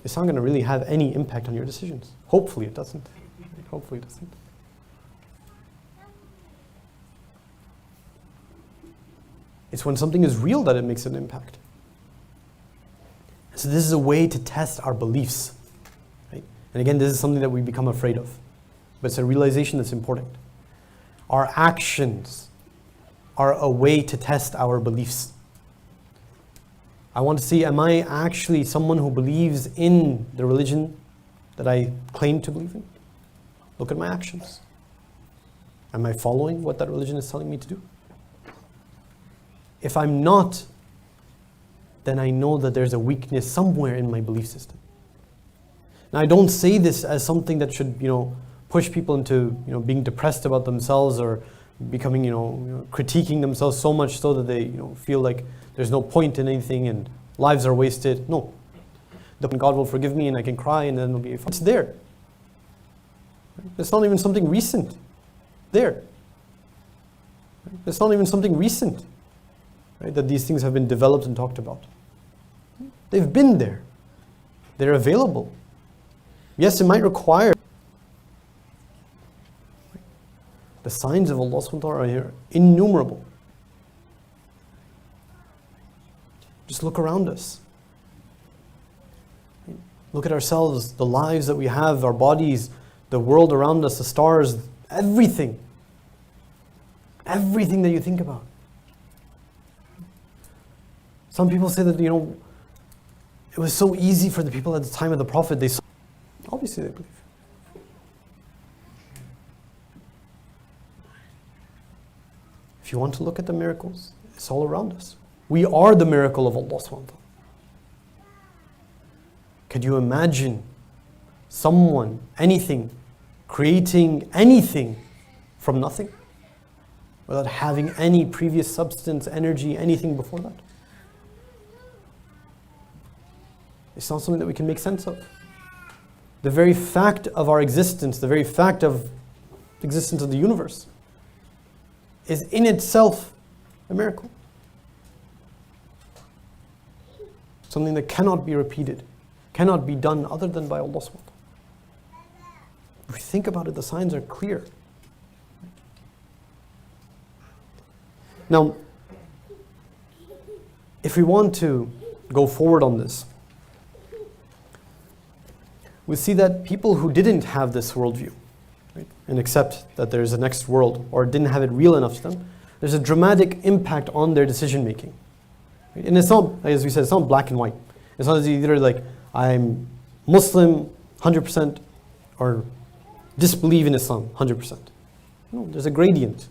it's not going to really have any impact on your decisions. Hopefully it doesn't. Hopefully it doesn't. It's when something is real that it makes an impact. So this is a way to test our beliefs. Right? And again, this is something that we become afraid of. But it's a realization that's important. Our actions are a way to test our beliefs. I want to see, am I actually someone who believes in the religion that I claim to believe in? Look at my actions. Am I following what that religion is telling me to do? If I'm not, then I know that there's a weakness somewhere in my belief system. Now, I don't say this as something that should, push people into, being depressed about themselves or becoming, critiquing themselves so much so that they, feel like there's no point in anything and lives are wasted. No. God will forgive me and I can cry and then it'll be fine. It's there. It's not even something recent. There. It's not even something recent, right, that these things have been developed and talked about. They've been there. They're available. Yes, it might require. The signs of Allah subhanahu wa ta'ala are here, innumerable. Just look around us. Look at ourselves, the lives that we have, our bodies, the world around us, the stars, everything. Everything that you think about. Some people say that, it was so easy for the people at the time of the Prophet. Obviously they believe. If you want to look at the miracles, it's all around us. We are the miracle of Allah subhanahu wa ta'ala. Could you imagine someone, anything, creating anything from nothing? Without having any previous substance, energy, anything before that? It's not something that we can make sense of. The very fact of our existence, the very fact of the existence of the universe is in itself a miracle. Something that cannot be repeated, cannot be done other than by Allah subhanahu wa ta'ala. If we think about it, the signs are clear. Now, if we want to go forward on this, we see that people who didn't have this worldview, right, and accept that there is a next world, or didn't have it real enough to them, there's a dramatic impact on their decision making. Right? And it's not, as we said, it's not black and white. It's not either like, I'm Muslim 100% or disbelieve in Islam 100%. No, there's a gradient.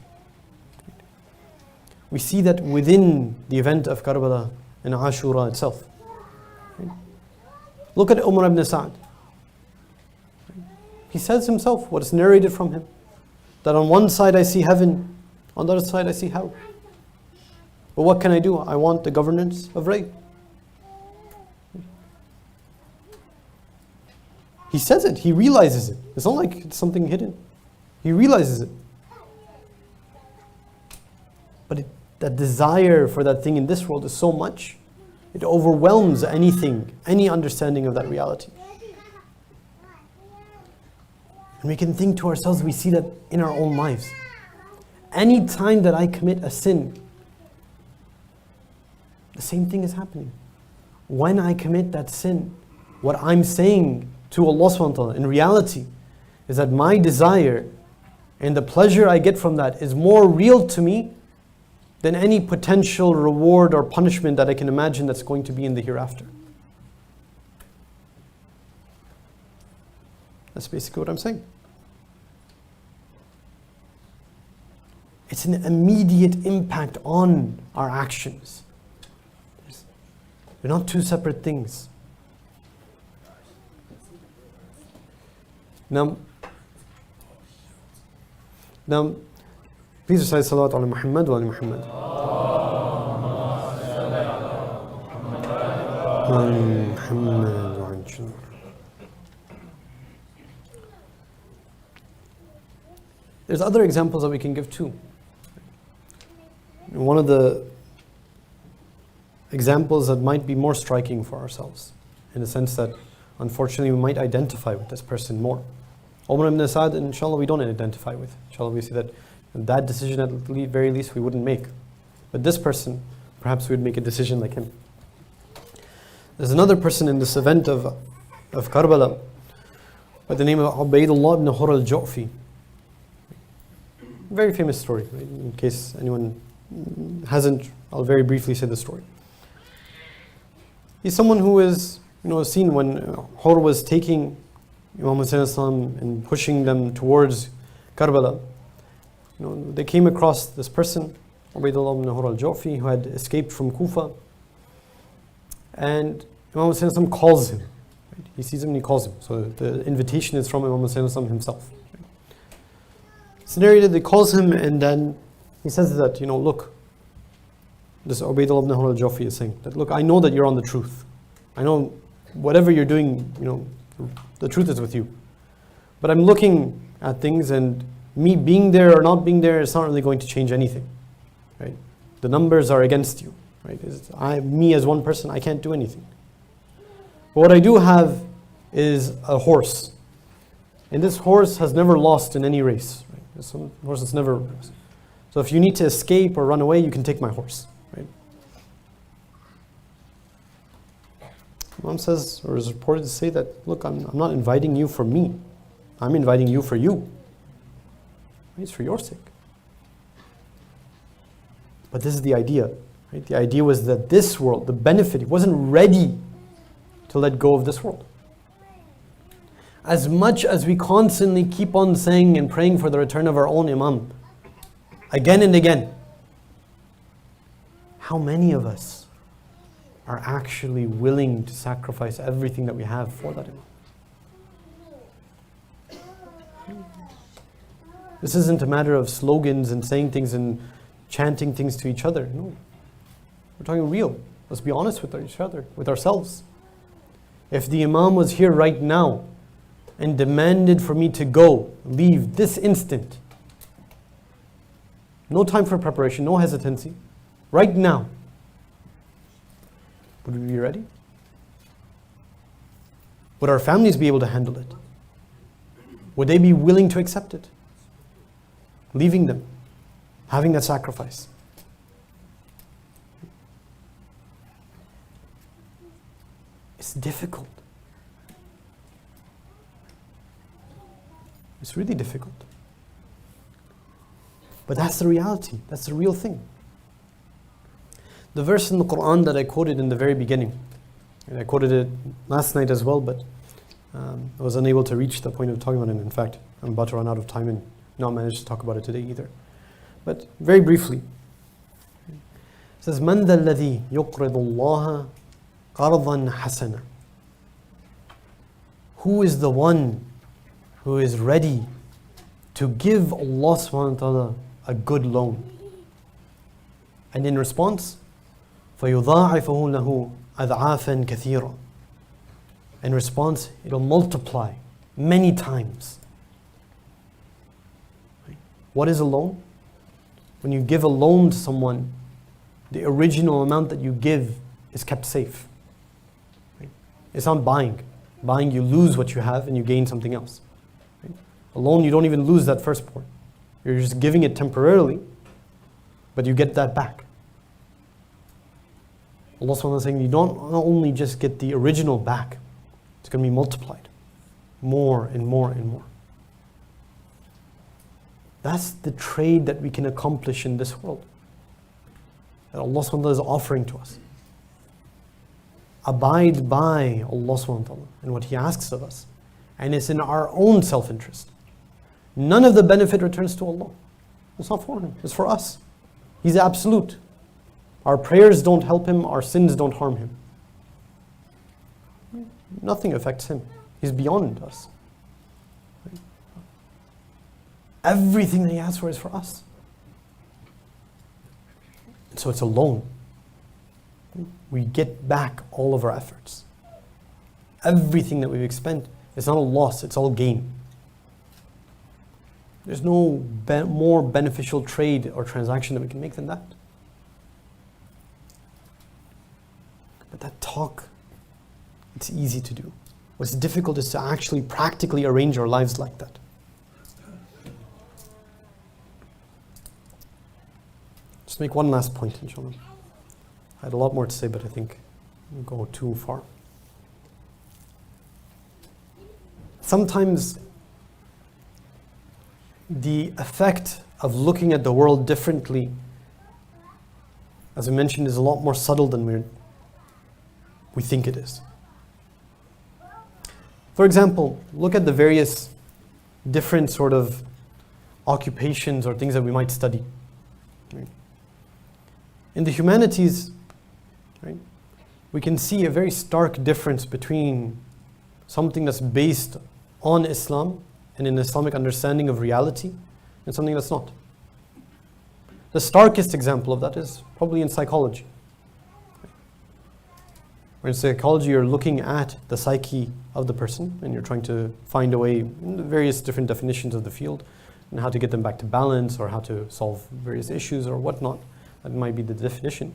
We see that within the event of Karbala and Ashura itself. Right? Look at Umar ibn Sa'd. He says himself, what is narrated from him, that on one side I see heaven, on the other side I see hell. But what can I do? I want the governance of right. He says it, he realizes it. It's not like it's something hidden. He realizes it. But that desire for that thing in this world is so much, it overwhelms anything, any understanding of that reality. And we can think to ourselves, we see that in our own lives. Any time that I commit a sin, the same thing is happening. When I commit that sin, what I'm saying to Allah subhanahu wa ta'ala in reality is that my desire and the pleasure I get from that is more real to me than any potential reward or punishment that I can imagine that's going to be in the hereafter. That's basically what I'm saying. It's an immediate impact on our actions. They're not two separate things. Now, please recite salawat ala Muhammad wa ala Muhammad. Muhammad wa ala. There's other examples that we can give too. One of the examples that might be more striking for ourselves, in the sense that unfortunately we might identify with this person more. Umar ibn Sa'd, inshallah, we don't identify with. Inshallah, we see that decision at the very least we wouldn't make. But this person, perhaps we'd make a decision like him. There's another person in this event of Karbala by the name of Ubaydullah ibn Hur al-Ju'fi. Very famous story. In case anyone hasn't, I'll very briefly say the story. He's someone who is, seen when Hur was taking Imam Hussein and pushing them towards Karbala. They came across this person, Ubaydullah ibn Hur al-Ju'fi, who had escaped from Kufa. And Imam Hussein calls him. Right? He sees him and he calls him. So the invitation is from Imam Hussein himself. It's narrated, they calls him, and then he says that, look, this Ubaydullah ibn Hur al-Ju'fi is saying that, look, I know that you're on the truth. I know whatever you're doing, the truth is with you. But I'm looking at things, and me being there or not being there is not really going to change anything. Right? The numbers are against you. Right? Me as one person, I can't do anything. But what I do have is a horse. And this horse has never lost in any race. Right? This horse has never lost. So if you need to escape or run away, you can take my horse. Right? Imam says, or is reported to say that, look, I'm not inviting you for me. I'm inviting you for you. It's for your sake. But this is the idea. Right? The idea was that this world, the benefit, he wasn't ready to let go of this world. As much as we constantly keep on saying and praying for the return of our own Imam, again and again, how many of us are actually willing to sacrifice everything that we have for that Imam? This isn't a matter of slogans and saying things and chanting things to each other. No. We're talking real. Let's be honest with each other, with ourselves. If the Imam was here right now and demanded for me to go, leave this instant, no time for preparation, no hesitancy, right now, would we be ready? Would our families be able to handle it? Would they be willing to accept it? Leaving them, having that sacrifice. It's difficult. It's really difficult. But that's the reality. That's the real thing. The verse in the Quran that I quoted in the very beginning, and I quoted it last night as well, but I was unable to reach the point of talking about it. In fact, I'm about to run out of time and not manage to talk about it today either. But very briefly, it says, مَنْ ذَا الَّذِي يُقْرِضُ اللَّهَ قَرْضًا حَسَنًا. Who is the one who is ready to give Allah subhanahu wa ta'ala a good loan? And in response, فَيُضَاعِفَهُ لَهُ أَضْعَافًا كَثِيرًا. In response, it'll multiply many times. What is a loan? When you give a loan to someone, the original amount that you give is kept safe. It's not buying. Buying, you lose what you have and you gain something else. A loan, you don't even lose that first part. You're just giving it temporarily, but you get that back. Allah subhanahu wa ta'ala is saying, you don't not only just get the original back, it's going to be multiplied more and more and more. That's the trade that we can accomplish in this world, that Allah subhanahu wa ta'ala is offering to us. Abide by Allah subhanahu wa ta'ala and what He asks of us. And it's in our own self-interest. None of the benefit returns to Allah. It's not for Him, it's for us. He's absolute. Our prayers don't help Him, our sins don't harm Him. Nothing affects Him. He's beyond us. Everything that He asks for is for us. So it's a loan. We get back all of our efforts. Everything that we've expended, it's not a loss, it's all gain. There's no more beneficial trade or transaction that we can make than that. But that talk, it's easy to do. What's difficult is to actually practically arrange our lives like that. Just make one last point, inshallah. I had a lot more to say, but I think we'll go too far. Sometimes the effect of looking at the world differently, as I mentioned, is a lot more subtle than we think it is. For example, look at the various different sort of occupations or things that we might study. Right? In the humanities, right, we can see a very stark difference between something that's based on Islam and an Islamic understanding of reality and something that's not. The starkest example of that is probably in psychology. Where in psychology you're looking at the psyche of the person and you're trying to find a way in the various different definitions of the field and how to get them back to balance or how to solve various issues or whatnot. That might be the definition.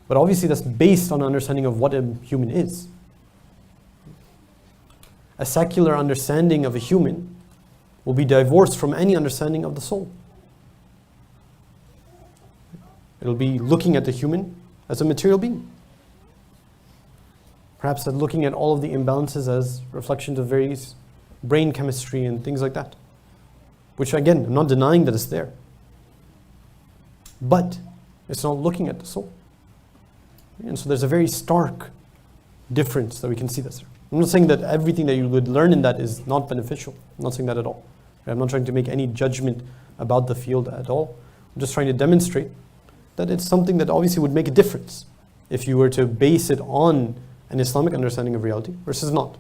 But obviously that's based on an understanding of what a human is. A secular understanding of a human will be divorced from any understanding of the soul. It'll be looking at the human as a material being. Perhaps looking at all of the imbalances as reflections of various brain chemistry and things like that. Which again, I'm not denying that it's there. But it's not looking at the soul. And so there's a very stark difference that we can see this. I'm not saying that everything that you would learn in that is not beneficial. I'm not saying that at all. I'm not trying to make any judgment about the field at all. I'm just trying to demonstrate that it's something that obviously would make a difference if you were to base it on an Islamic understanding of reality versus not.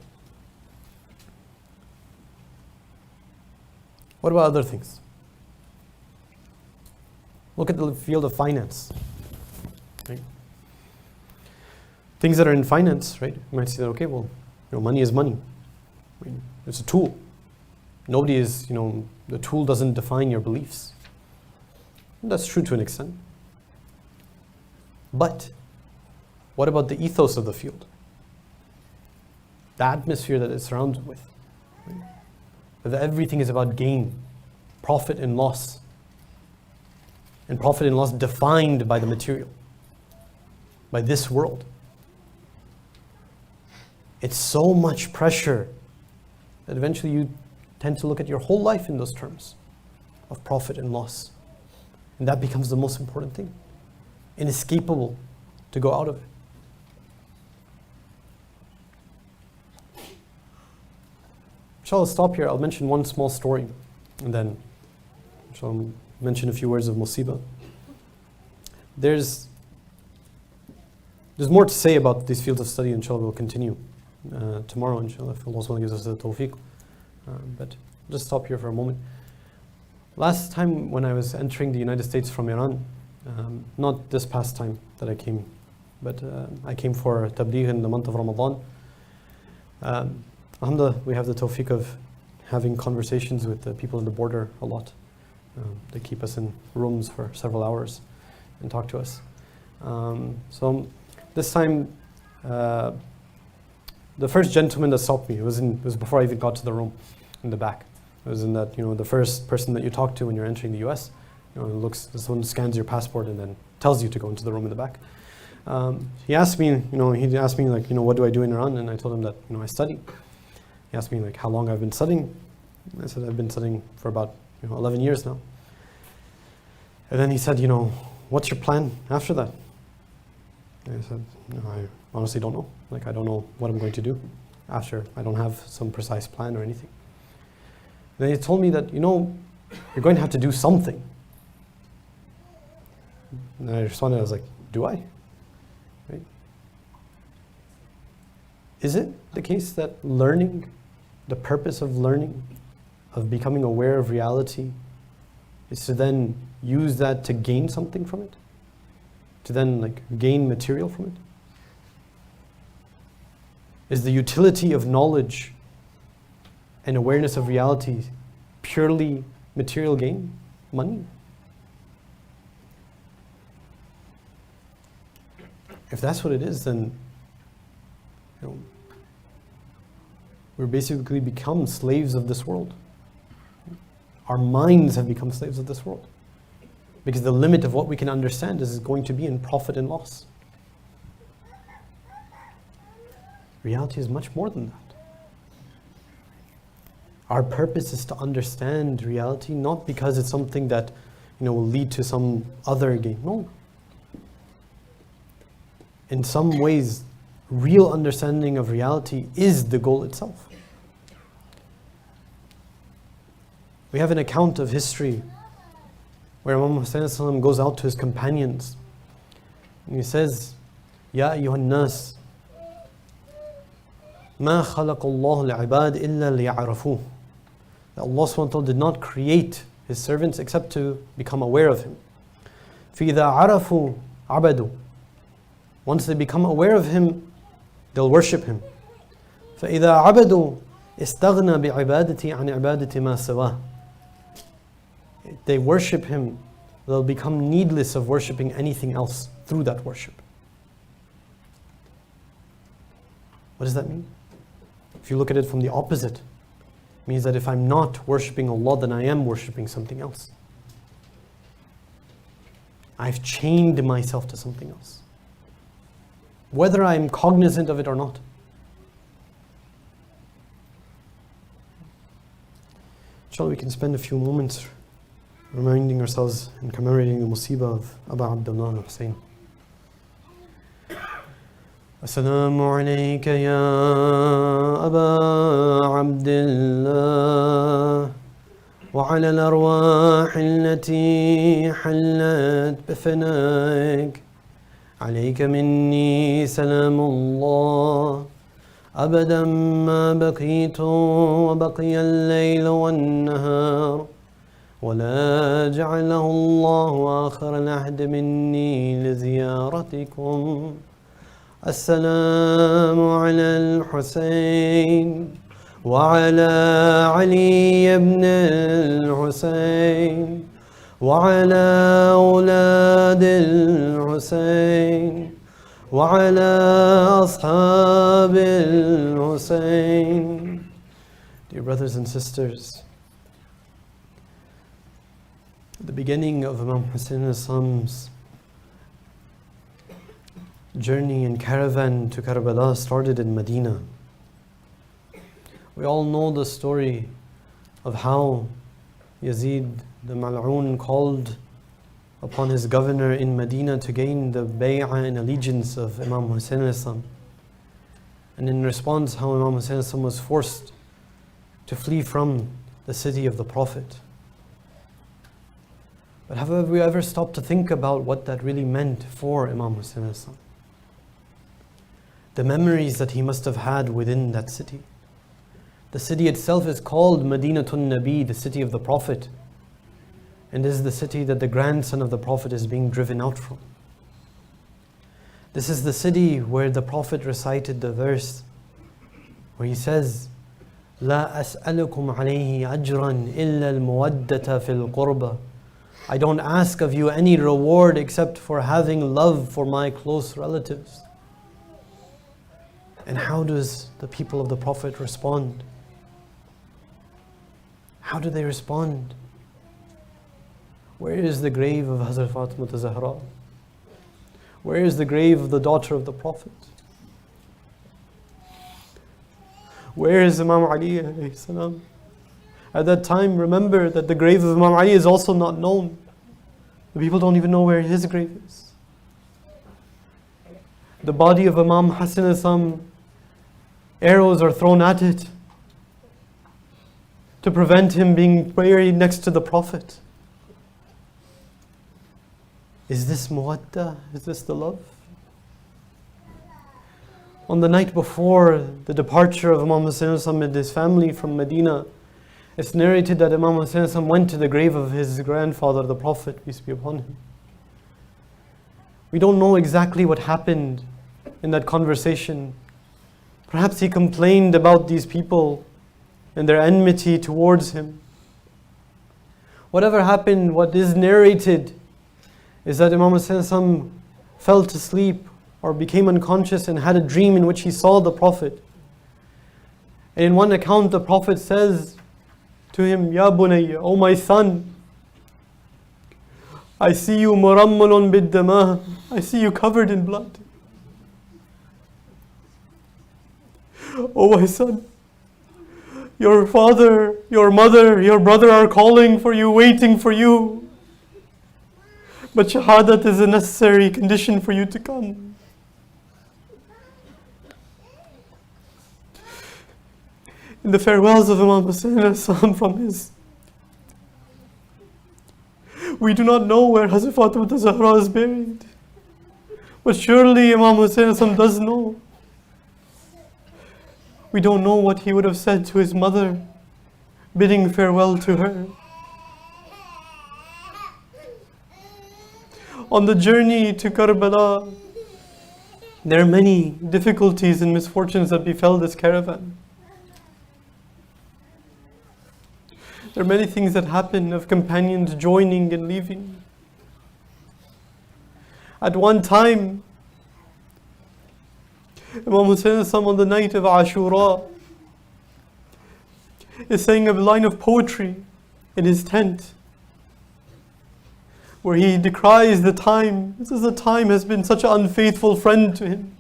What about other things? Look at the field of finance. Right? Things that are in finance, right? You might say that, okay, well, money is money. I mean, it's a tool. Nobody is, the tool doesn't define your beliefs. And that's true to an extent. But what about the ethos of the field? The atmosphere that it's surrounded with. Right? That everything is about gain, profit and loss. And profit and loss defined by the material, by this world. It's so much pressure that eventually you tend to look at your whole life in those terms of profit and loss. And that becomes the most important thing. Inescapable to go out of it. Inshallah, I'll stop here. I'll mention one small story and then inshallah, mention a few words of musibah. There's more to say about these fields of study. Inshallah, we'll continue tomorrow, inshallah, if Allah SWT gives us the tawfiq. But just stop here for a moment. Last time when I was entering the United States from Iran, not this past time that I came, but I came for tabligh in the month of Ramadan. Alhamdulillah, we have the tawfiq of having conversations with the people in the border a lot. They keep us in rooms for several hours and talk to us. So this time, the first gentleman that stopped me, it was before I even got to the room in the back. It was in that, the first person that you talk to when you're entering the US, someone scans your passport and then tells you to go into the room in the back. He asked me, what do I do in Iran? And I told him that, I study. He asked me how long I've been studying. I said I've been studying for about 11 years now. And then he said, what's your plan after that? And I said, I honestly don't know. I don't know what I'm going to do after. I don't have some precise plan or anything. Then he told me that, you're going to have to do something. And I responded, I was like, do I? Right? Is it the case that learning, the purpose of learning, of becoming aware of reality, is to then use that to gain something from it? To then gain material from it? Is the utility of knowledge and awareness of reality purely material gain? Money? If that's what it is, then we're basically become slaves of this world. Our minds have become slaves of this world. Because the limit of what we can understand is going to be in profit and loss. Reality is much more than that. Our purpose is to understand reality, not because it's something that will lead to some other gain. No. In some ways, real understanding of reality is the goal itself. We have an account of history where Imam Hussein goes out to his companions and he says, Ya ayyuhan nas, ma khalaqa Allah al-ibad illa liya'rafuh. That Allah SWT did not create His servants except to become aware of Him. فَإِذَا عَرَفُوا عَبَدُوا. Once they become aware of Him, they'll worship Him. فَإِذَا عَبَدُوا استغنى بعبادتي عن عبادة ما سواه. They worship Him, they'll become needless of worshipping anything else through that worship. What does that mean? If you look at it from the opposite, it means that if I'm not worshipping Allah, then I am worshipping something else. I've chained myself to something else, whether I'm cognizant of it or not. Inshallah, we can spend a few moments reminding ourselves and commemorating the musibah of Abu Abdullah Hussein. السلام عليك يا أبا عبد الله وعلى الأرواح التي حلت بفنائك عليك مني سلام الله أبدا ما بقيت وبقي الليل والنهار ولا جعله الله آخر العهد مني لزيارتكم السلام على الحسين وعلى علي بن الحسين وعلى أولاد الحسين وعلى أصحاب الحسين. Dear brothers and sisters, the beginning of Imam Hussein's journey and caravan to Karbala started in Medina, We all know the story of how Yazid the Mal'un called upon his governor in Medina to gain the bay'ah and allegiance of Imam Hussein al-Islam. And in response, how Imam Hussein al-Islam was forced to flee from the city of the Prophet. But have we ever stopped to think about what that really meant for Imam Hussein al-Islam? The memories that he must have had within that city. The city itself is called Madinatun Nabi, the city of the Prophet. And this is the city that the grandson of the Prophet is being driven out from. This is the city where the Prophet recited the verse where he says, لا أسألكم عليه أجرا إلا المودة في القربة. I don't ask of you any reward except for having love for my close relatives. And how does the people of the Prophet respond? How do they respond? Where is the grave of Hazrat Fatima Zahra? Where is the grave of the daughter of the Prophet? Where is Imam Ali alayhi salam? At that time, remember that the grave of Imam Ali is also not known. The people don't even know where his grave is. The body of Imam Hassan al-Islam, arrows are thrown at it to prevent him being buried next to the Prophet. Is this muwadda? Is this the love? On the night before the departure of Imam Hussein al-Islam and his family from Medina, it's narrated that Imam Hussein al-Islam went to the grave of his grandfather, the Prophet, peace be upon him. We don't know exactly what happened in that conversation. Perhaps he complained about these people and their enmity towards him. Whatever happened, what is narrated is that Imam Hussein al-Islam fell to sleep or became unconscious and had a dream in which he saw the Prophet. And in one account, the Prophet says to him, Ya bunayya, O my son, I see you murammalun bid-dama, I see you covered in blood. O my son, your father, your mother, your brother are calling for you, waiting for you. But shahadat is a necessary condition for you to come. In the farewells of Imam Hussein from his, we do not know where Hazrat Fatima Zahra is buried. But surely Imam Hussein does know. We don't know what he would have said to his mother, bidding farewell to her. On the journey to Karbala, there are many difficulties and misfortunes that befell this caravan. There are many things that happen of companions joining and leaving. At one time, Imam Hussein on the night of Ashura is saying a line of poetry in his tent, where he decries the time. This is the time has been such an unfaithful friend to him.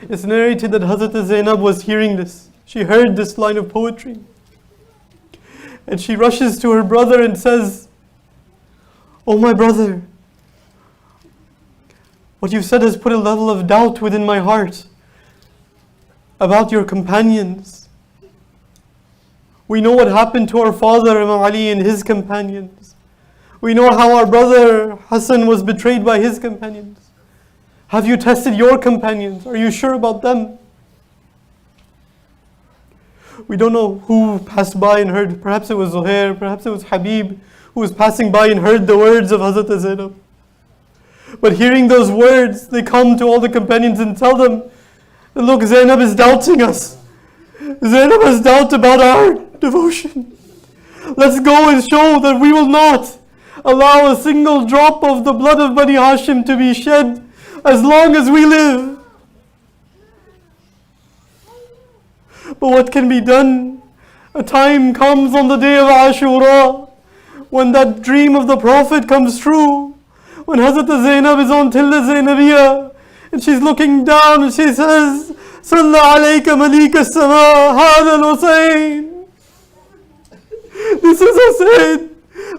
It's narrated that Hazrat Zainab was hearing this. She heard this line of poetry. And she rushes to her brother and says, Oh my brother, what you've said has put a level of doubt within my heart about your companions. We know what happened to our father Imam Ali and his companions. We know how our brother Hassan was betrayed by his companions. Have you tested your companions? Are you sure about them? We don't know who passed by and heard. Perhaps it was Zuhair, perhaps it was Habib, who was passing by and heard the words of Hazrat Zainab. But hearing those words, they come to all the companions and tell them, look, Zainab is doubting us. Zainab has doubt about our devotion. Let's go and show that we will not allow a single drop of the blood of Bani Hashim to be shed as long as we live. But what can be done? A time comes on the day of Ashura when that dream of the Prophet comes true. When Hazrat Zainab is on Tilla Zainabiyya and she's looking down and she says, صلى عليك مليك السماء هذا الحسين. This is Hussein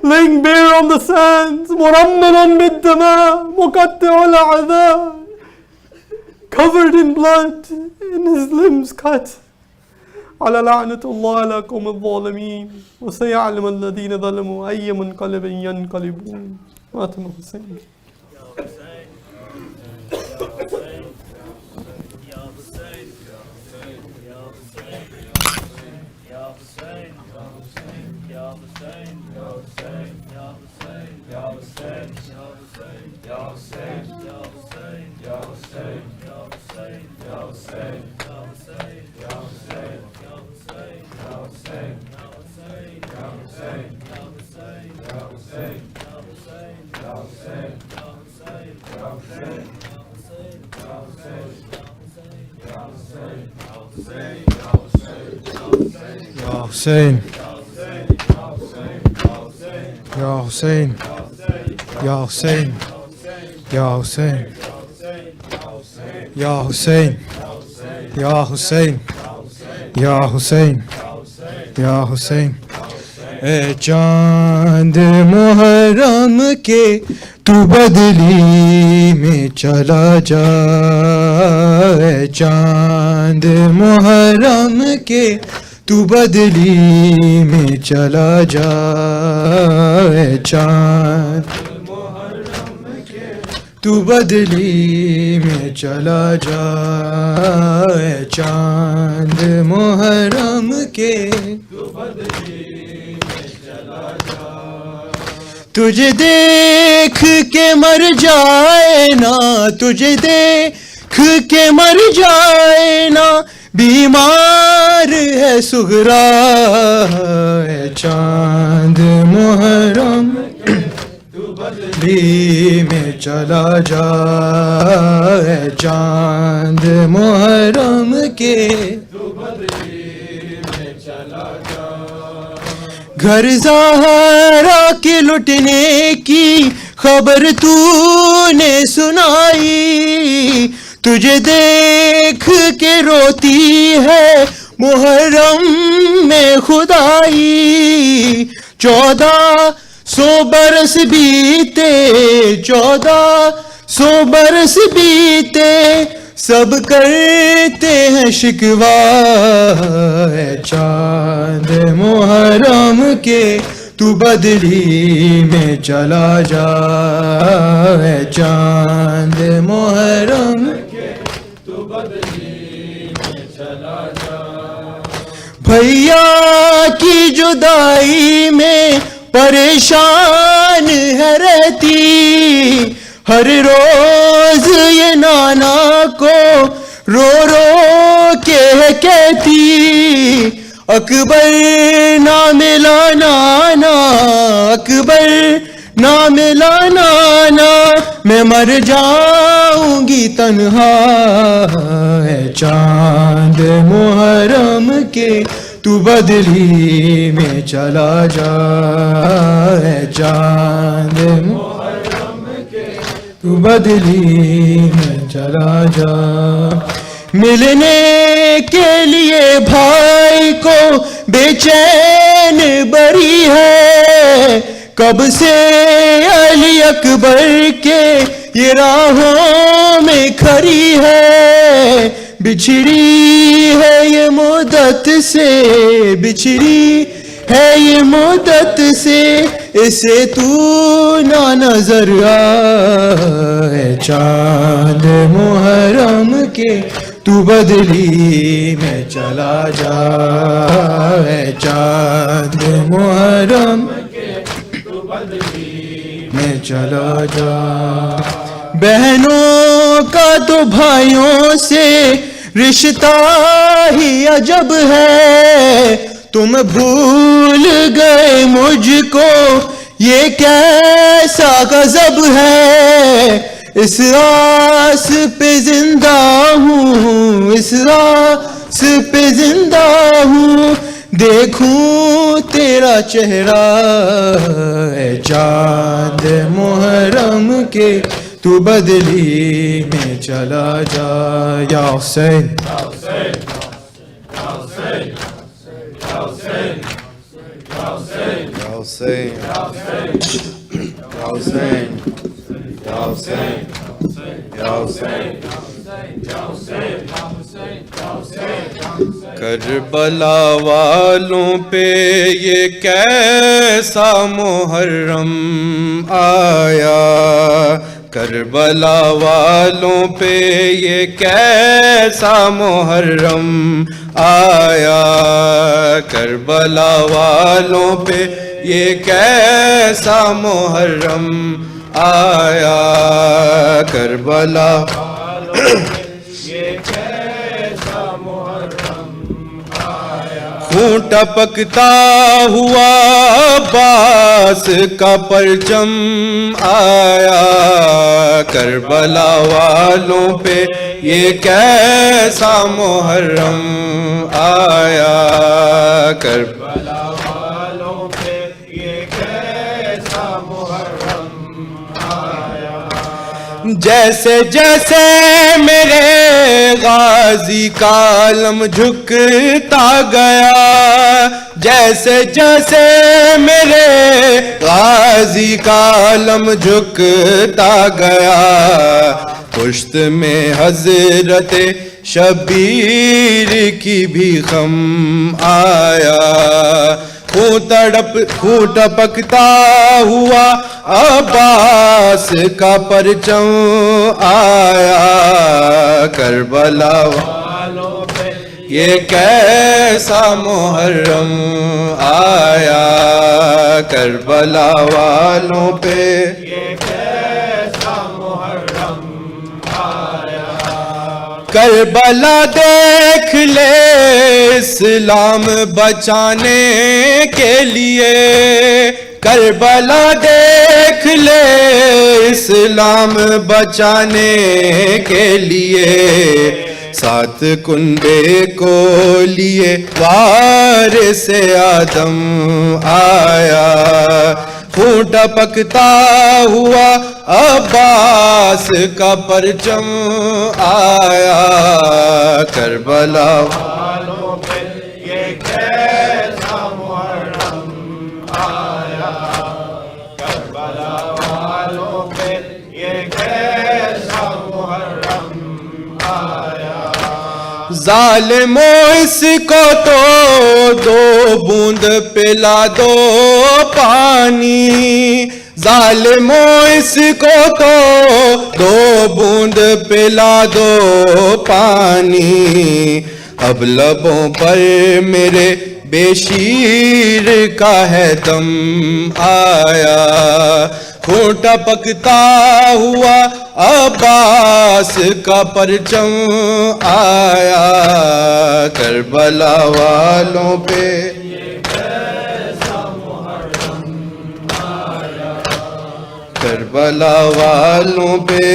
laying bare on the sands, مرملا بالدماء مقطع الأعذار, covered in blood and his limbs cut. على لعنة الله على قوم الظالمين وسيعلم الذين ظلموا أي منقلب ينقلبون. ماتم حسين. Hussein, Ya Hussein, Ya Hussein, Ya Hussein, Ya Hussein, Ya Hussein, Ya Hussein, Ya Hussein. اے چاند محرم کے تو بدلی میں چلا جا, اے چاند محرم کے تو بدلی میں چلا جا, اے چاند محرم کے تو بدلی میں چلا جا, اے چاند محرم کے تو بدلی میں چلا جا. تجھے دیکھ کے مر جائے نا, تجھے دیکھ کے مر جائے نا, بیمار ہے سغرا, اے چاند محرم تو بدلی میں چلا جا, اے چاند محرم کے تو بدلی میں چلا جا. گھر زہرا کے لٹنے کی خبر تو نے سنائی, تجھے دیکھ کے روتی ہے محرم میں خدائی. 1400 برس بیتے, 1400 برس بیتے, سب کرتے ہیں شکوہ, اے چاند محرم کے تو بدلی میں چلا جا, اے چاند محرم تو بدلی میں چلا جا. بھیا کی جدائی میں پریشان ہے رہتی, ہر روز یہ نانا کو رو رو کے کہتی, اکبر نہ ملا نانا, اکبر نہ ملا نانا, میں مر جاؤں گی تنہا, اے چاند محرم کے تو بدلی میں چلا جا, اے چاند محرم کے تو بدلی میں چلا جا. ملنے کے لیے بھائی کو بے چین بری ہے, کب سے علی اکبر کے یہ راہوں میں کھڑی ہے, بچھڑی ہے یہ مدت سے, بچھڑی ہے یہ مدت سے, اسے تو نہ نظر آئے. چاند محرم کے تو بدلی میں چلا جا, اے چاند محرم کے تو بدلی میں چلا جا. بہنوں کا تو بھائیوں سے رشتہ ہی عجب ہے, تم بھول گئے مجھ کو یہ کیسا غضب ہے. اس آس پہ زندہ ہوں, اس آس پہ زندہ ہوں, دیکھوں تیرا چہرہ. اے چاند محرم کے تو بدلی میں چلا جا یا حسین کربلا والوں پہ یہ کیسا محرم آیا کربلا والوں پہ یہ کیسا محرم آیا کربلا والوں پہ یہ کیسا محرم آیا کربلا خون ٹپکتا ہوا عباس کا پرچم آیا کربلا والوں پہ یہ کیسا محرم آیا کربلا والوں پہ یہ کیسا محرم آیا جیسے جیسے میرے غازی کا علم جھکتا گیا جیسے جیسے میرے غازی کا علم جھکتا گیا پشت میں حضرت شبیر کی بھی غم آیا خون ٹپکتا ہوا عباس کا پرچم آیا کربلا والوں پہ یہ کیسا محرم آیا کربلا والوں پہ یہ کیسا محرم آیا کربلا دیکھ لے اسلام بچانے کے لیے کربلا دیکھ لے اسلام بچانے کے لیے سات کنبے کو لیے وارث آدم آیا خون ٹپکتا ہوا عباس کا پرچم آیا کربلا والوں پہ یہ کیسا محرم آیا کربلا والوں پہ یہ کیسا محرم آیا ظالموں اس کو تو دو بوند پلا دو پانی ظالموں اس کو تو دو بوند پلا دو پانی اب لبوں پر میرے بے شیر کا ہے دم آیا خون ٹپکتا ہوا عباس کا پرچم آیا کربلا والوں پہ کربلا والوں پہ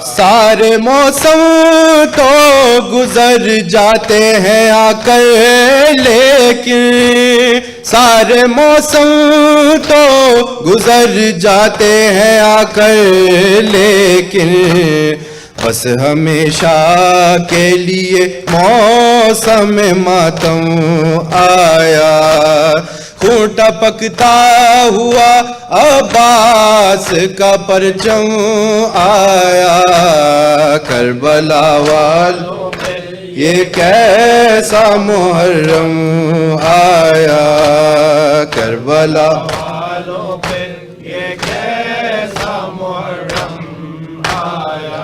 سارے موسم تو گزر جاتے ہیں آ کر لیکن سارے موسم تو گزر جاتے ہیں آ کر لیکن بس ہمیشہ کے لیے موسم ماتم آیا خون ٹپکتا ہوا عباس کا پرچم آیا کربلا والوں پہ یہ کیسا محرم آیا کربلا والوں پہ یہ کیسا محرم آیا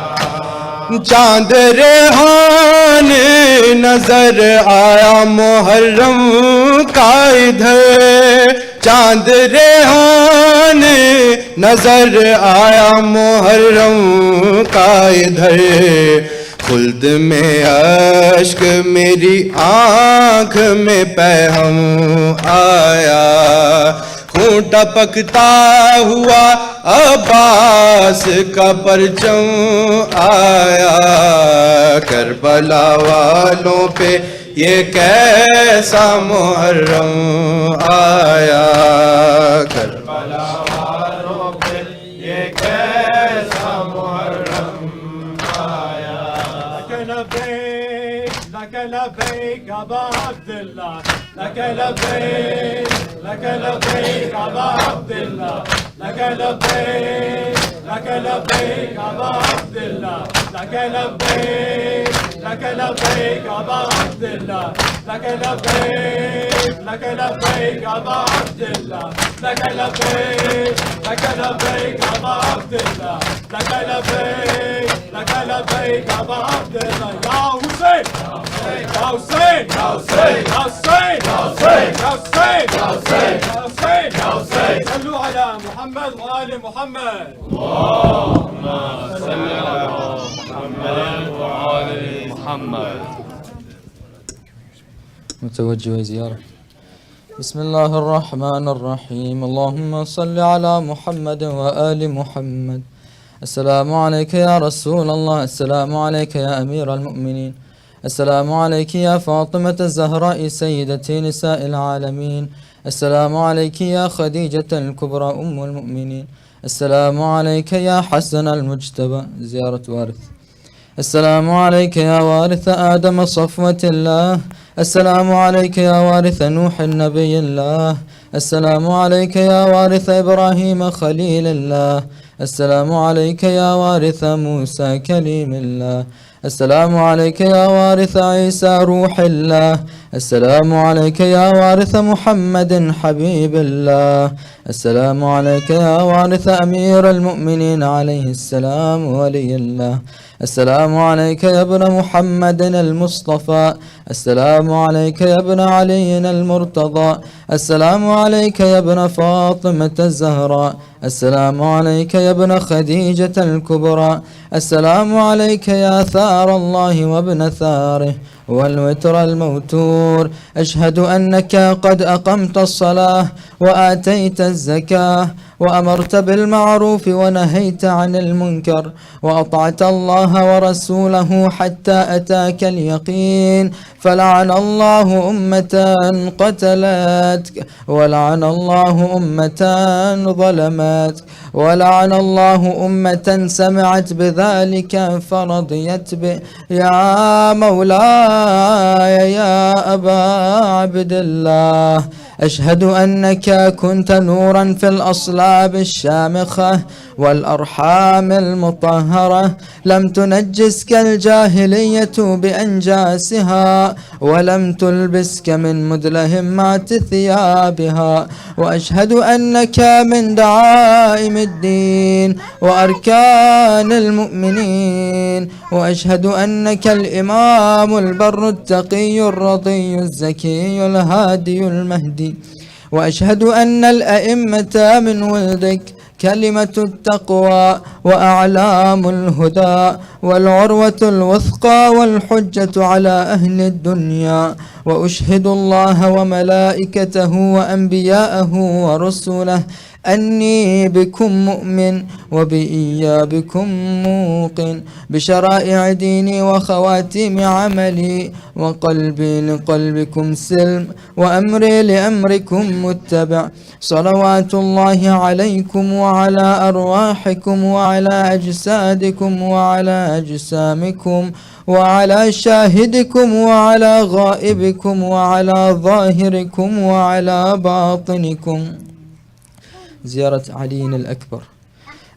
چاند ریحان نظر آیا محرم کا ادھر چاند ریحان نظر آیا محرم کا ادھر خلد میں اشک میری آنکھ میں پیہم آیا خون ٹپکتا ہوا عباس کا پرچم آیا کربلا والوں پہ ये कैसा मुहर्रम आया करबला वालों पे ये कैसा मुहर्रम आया لك لبيك أبا عبد الله لك لبيك أبا عبد الله لك لبيك أبا عبد الله لك لبيك أبا عبد الله لك لبيك أبا عبد الله لك لبيك أبا عبد الله لك لبيك أبا عبد الله يا حسين يا حسين يا حسين يا حسين يا حسين يا حسين يا حسين يا حسين صلوا على محمد وآل محمد اللهم صل على محمد وآل محمد. متوجه زيارة. بسم الله الرحمن الرحيم. اللهم صل على محمد وآل محمد. السلام عليك يا رسول الله، السلام عليك يا أمير المؤمنين، السلام عليك يا فاطمة الزهراء سيدة نساء العالمين، السلام عليك يا خديجة الكبرى أم المؤمنين، السلام عليك يا حسن المجتبى زيارة وارث، السلام عليك يا وارث آدم صفوة الله، السلام عليك يا وارث نوح النبي الله، السلام عليك يا وارث إبراهيم خليل الله، السلام عليك يا وارث موسى كليم الله، السلام عليك يا وارث عيسى روح الله، السلام عليك يا وارث محمد حبيب الله، السلام عليك يا وارث أمير المؤمنين عليه السلام ولي الله، السلام عليك يا ابن محمد المصطفى، السلام عليك يا ابن علي المرتضى، السلام عليك يا ابن فاطمة الزهراء، السلام عليك يا ابن خديجة الكبرى، السلام عليك يا ثار الله وابن ثاره والوتر الموتور. أشهد أنك قد أقمت الصلاة وآتيت الزكاة وأمرت بالمعروف ونهيت عن المنكر وأطعت الله ورسوله حتى أتاك اليقين، فلعن الله أمة قتلتك ولعن الله أمة ظلمتك ولعن الله أمة سمعت بذلك فرضيت به. يا مولاي يا أبا عبد الله، أشهد أنك كنت نورا في الأصلاب الشامخة والأرحام المطهرة، لم تنجسك الجاهلية بأنجاسها ولم تلبسك من مدلهمات ثيابها، وأشهد أنك من دعائم الدين وأركان المؤمنين، وأشهد أنك الإمام البر التقي الرضي الزكي الهادي المهدي، وأشهد أن الأئمة من ولدك كلمة التقوى وأعلام الهدى والعروة الوثقى والحجة على أهل الدنيا، وأشهد الله وملائكته وأنبياءه ورسله أني بكم مؤمن وبإيابكم موقن، بشرائع ديني وخواتيم عملي، وقلبي لقلبكم سلم وأمري لأمركم متبع. صلوات الله عليكم وعلى أرواحكم وعلى أجسادكم وعلى أجسامكم وعلى شاهدكم وعلى غائبكم وعلى ظاهركم وعلى باطنكم. زيارة علي الأكبر.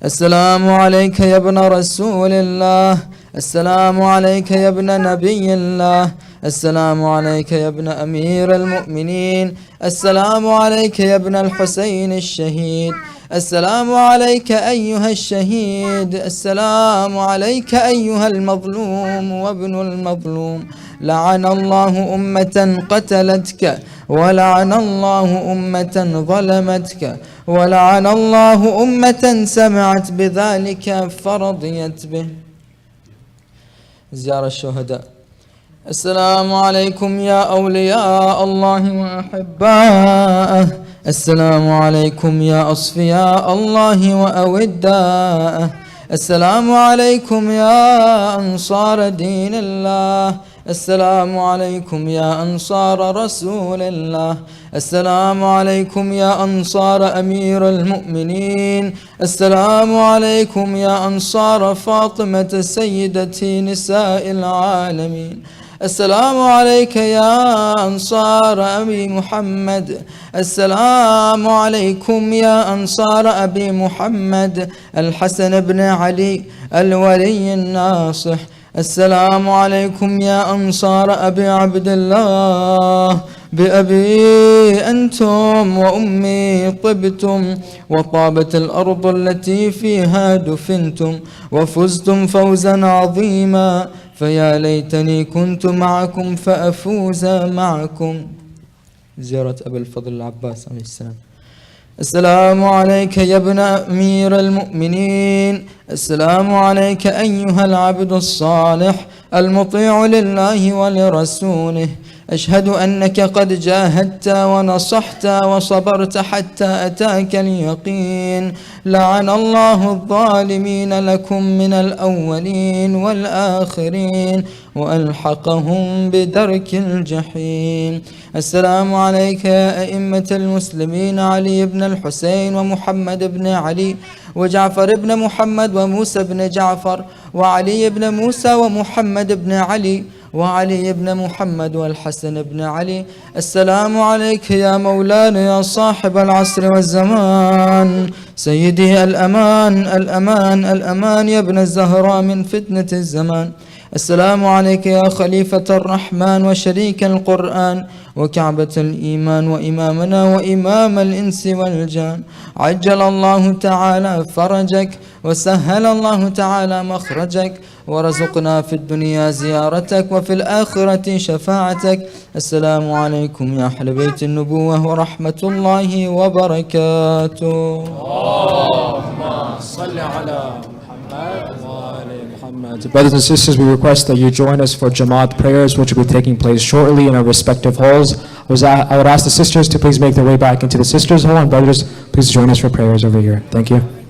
السلام عليك يا ابن رسول الله، السلام عليك يا ابن نبي الله، السلام عليك يا ابن أمير المؤمنين، السلام عليك يا ابن الحسين الشهيد، السلام عليك أيها الشهيد، السلام عليك أيها المظلوم وابن المظلوم. لعن الله أمة قتلتك ولعن الله أمة ظلمتك ولعن الله أمة سمعت بذلك فرضيت به. زيارة الشهداء. السلام عليكم يا أولياء الله وأحباءه، السلام عليكم يا أصفياء الله وأوداءه، السلام عليكم يا أنصار دين الله، السلام عليكم يا أنصار رسول الله. السلام عليكم يا أنصار أمير المؤمنين. السلام عليكم يا أنصار فاطمة سيدة نساء العالمين. السلام عليك يا أنصار أبي محمد. السلام عليكم يا أنصار أبي محمد الحسن بن علي الولي الناصح. السلام عليكم يا أنصار أبي عبد الله. بأبي أنتم وأمي طبتم وطابت الأرض التي فيها دفنتم وفزتم فوزا عظيما، فيا ليتني كنت معكم فأفوز معكم. زيارة أبي الفضل العباس عليه السلام. السلام عليك يا ابن أمير المؤمنين. السلام عليك أيها العبد الصالح المطيع لله ولرسوله. أشهد أنك قد جاهدت ونصحت وصبرت حتى أتاك اليقين. لعن الله الظالمين لكم من الأولين والآخرين وألحقهم بدرك الجحيم. السلام عليك يا أئمة المسلمين علي بن الحسين ومحمد بن علي وجعفر بن محمد وموسى بن جعفر وعلي بن موسى ومحمد بن علي وعلي بن محمد والحسن بن علي. السلام عليك يا مولانا يا صاحب العصر والزمان سيدي الأمان الأمان الأمان يا ابن الزهراء من فتنة الزمان. السلام عليك يا خليفة الرحمن وشريك القرآن وكعبة الإيمان وإمامنا وإمام الإنس والجان. عجل الله تعالى فرجك وسهل الله تعالى مخرجك ورزقنا في الدنيا زيارتك وفي الآخرة شفاعتك. السلام عليكم يا أهل بيت النبوة ورحمة الله وبركاته. اللهم صل على محمد وآل محمد. Brothers and sisters, we request that you join us for Jamaat prayers, which will be taking place shortly in our respective halls. I would ask the sisters to please make their way back into the sisters' hall, and brothers, please join us for prayers over here. Thank you.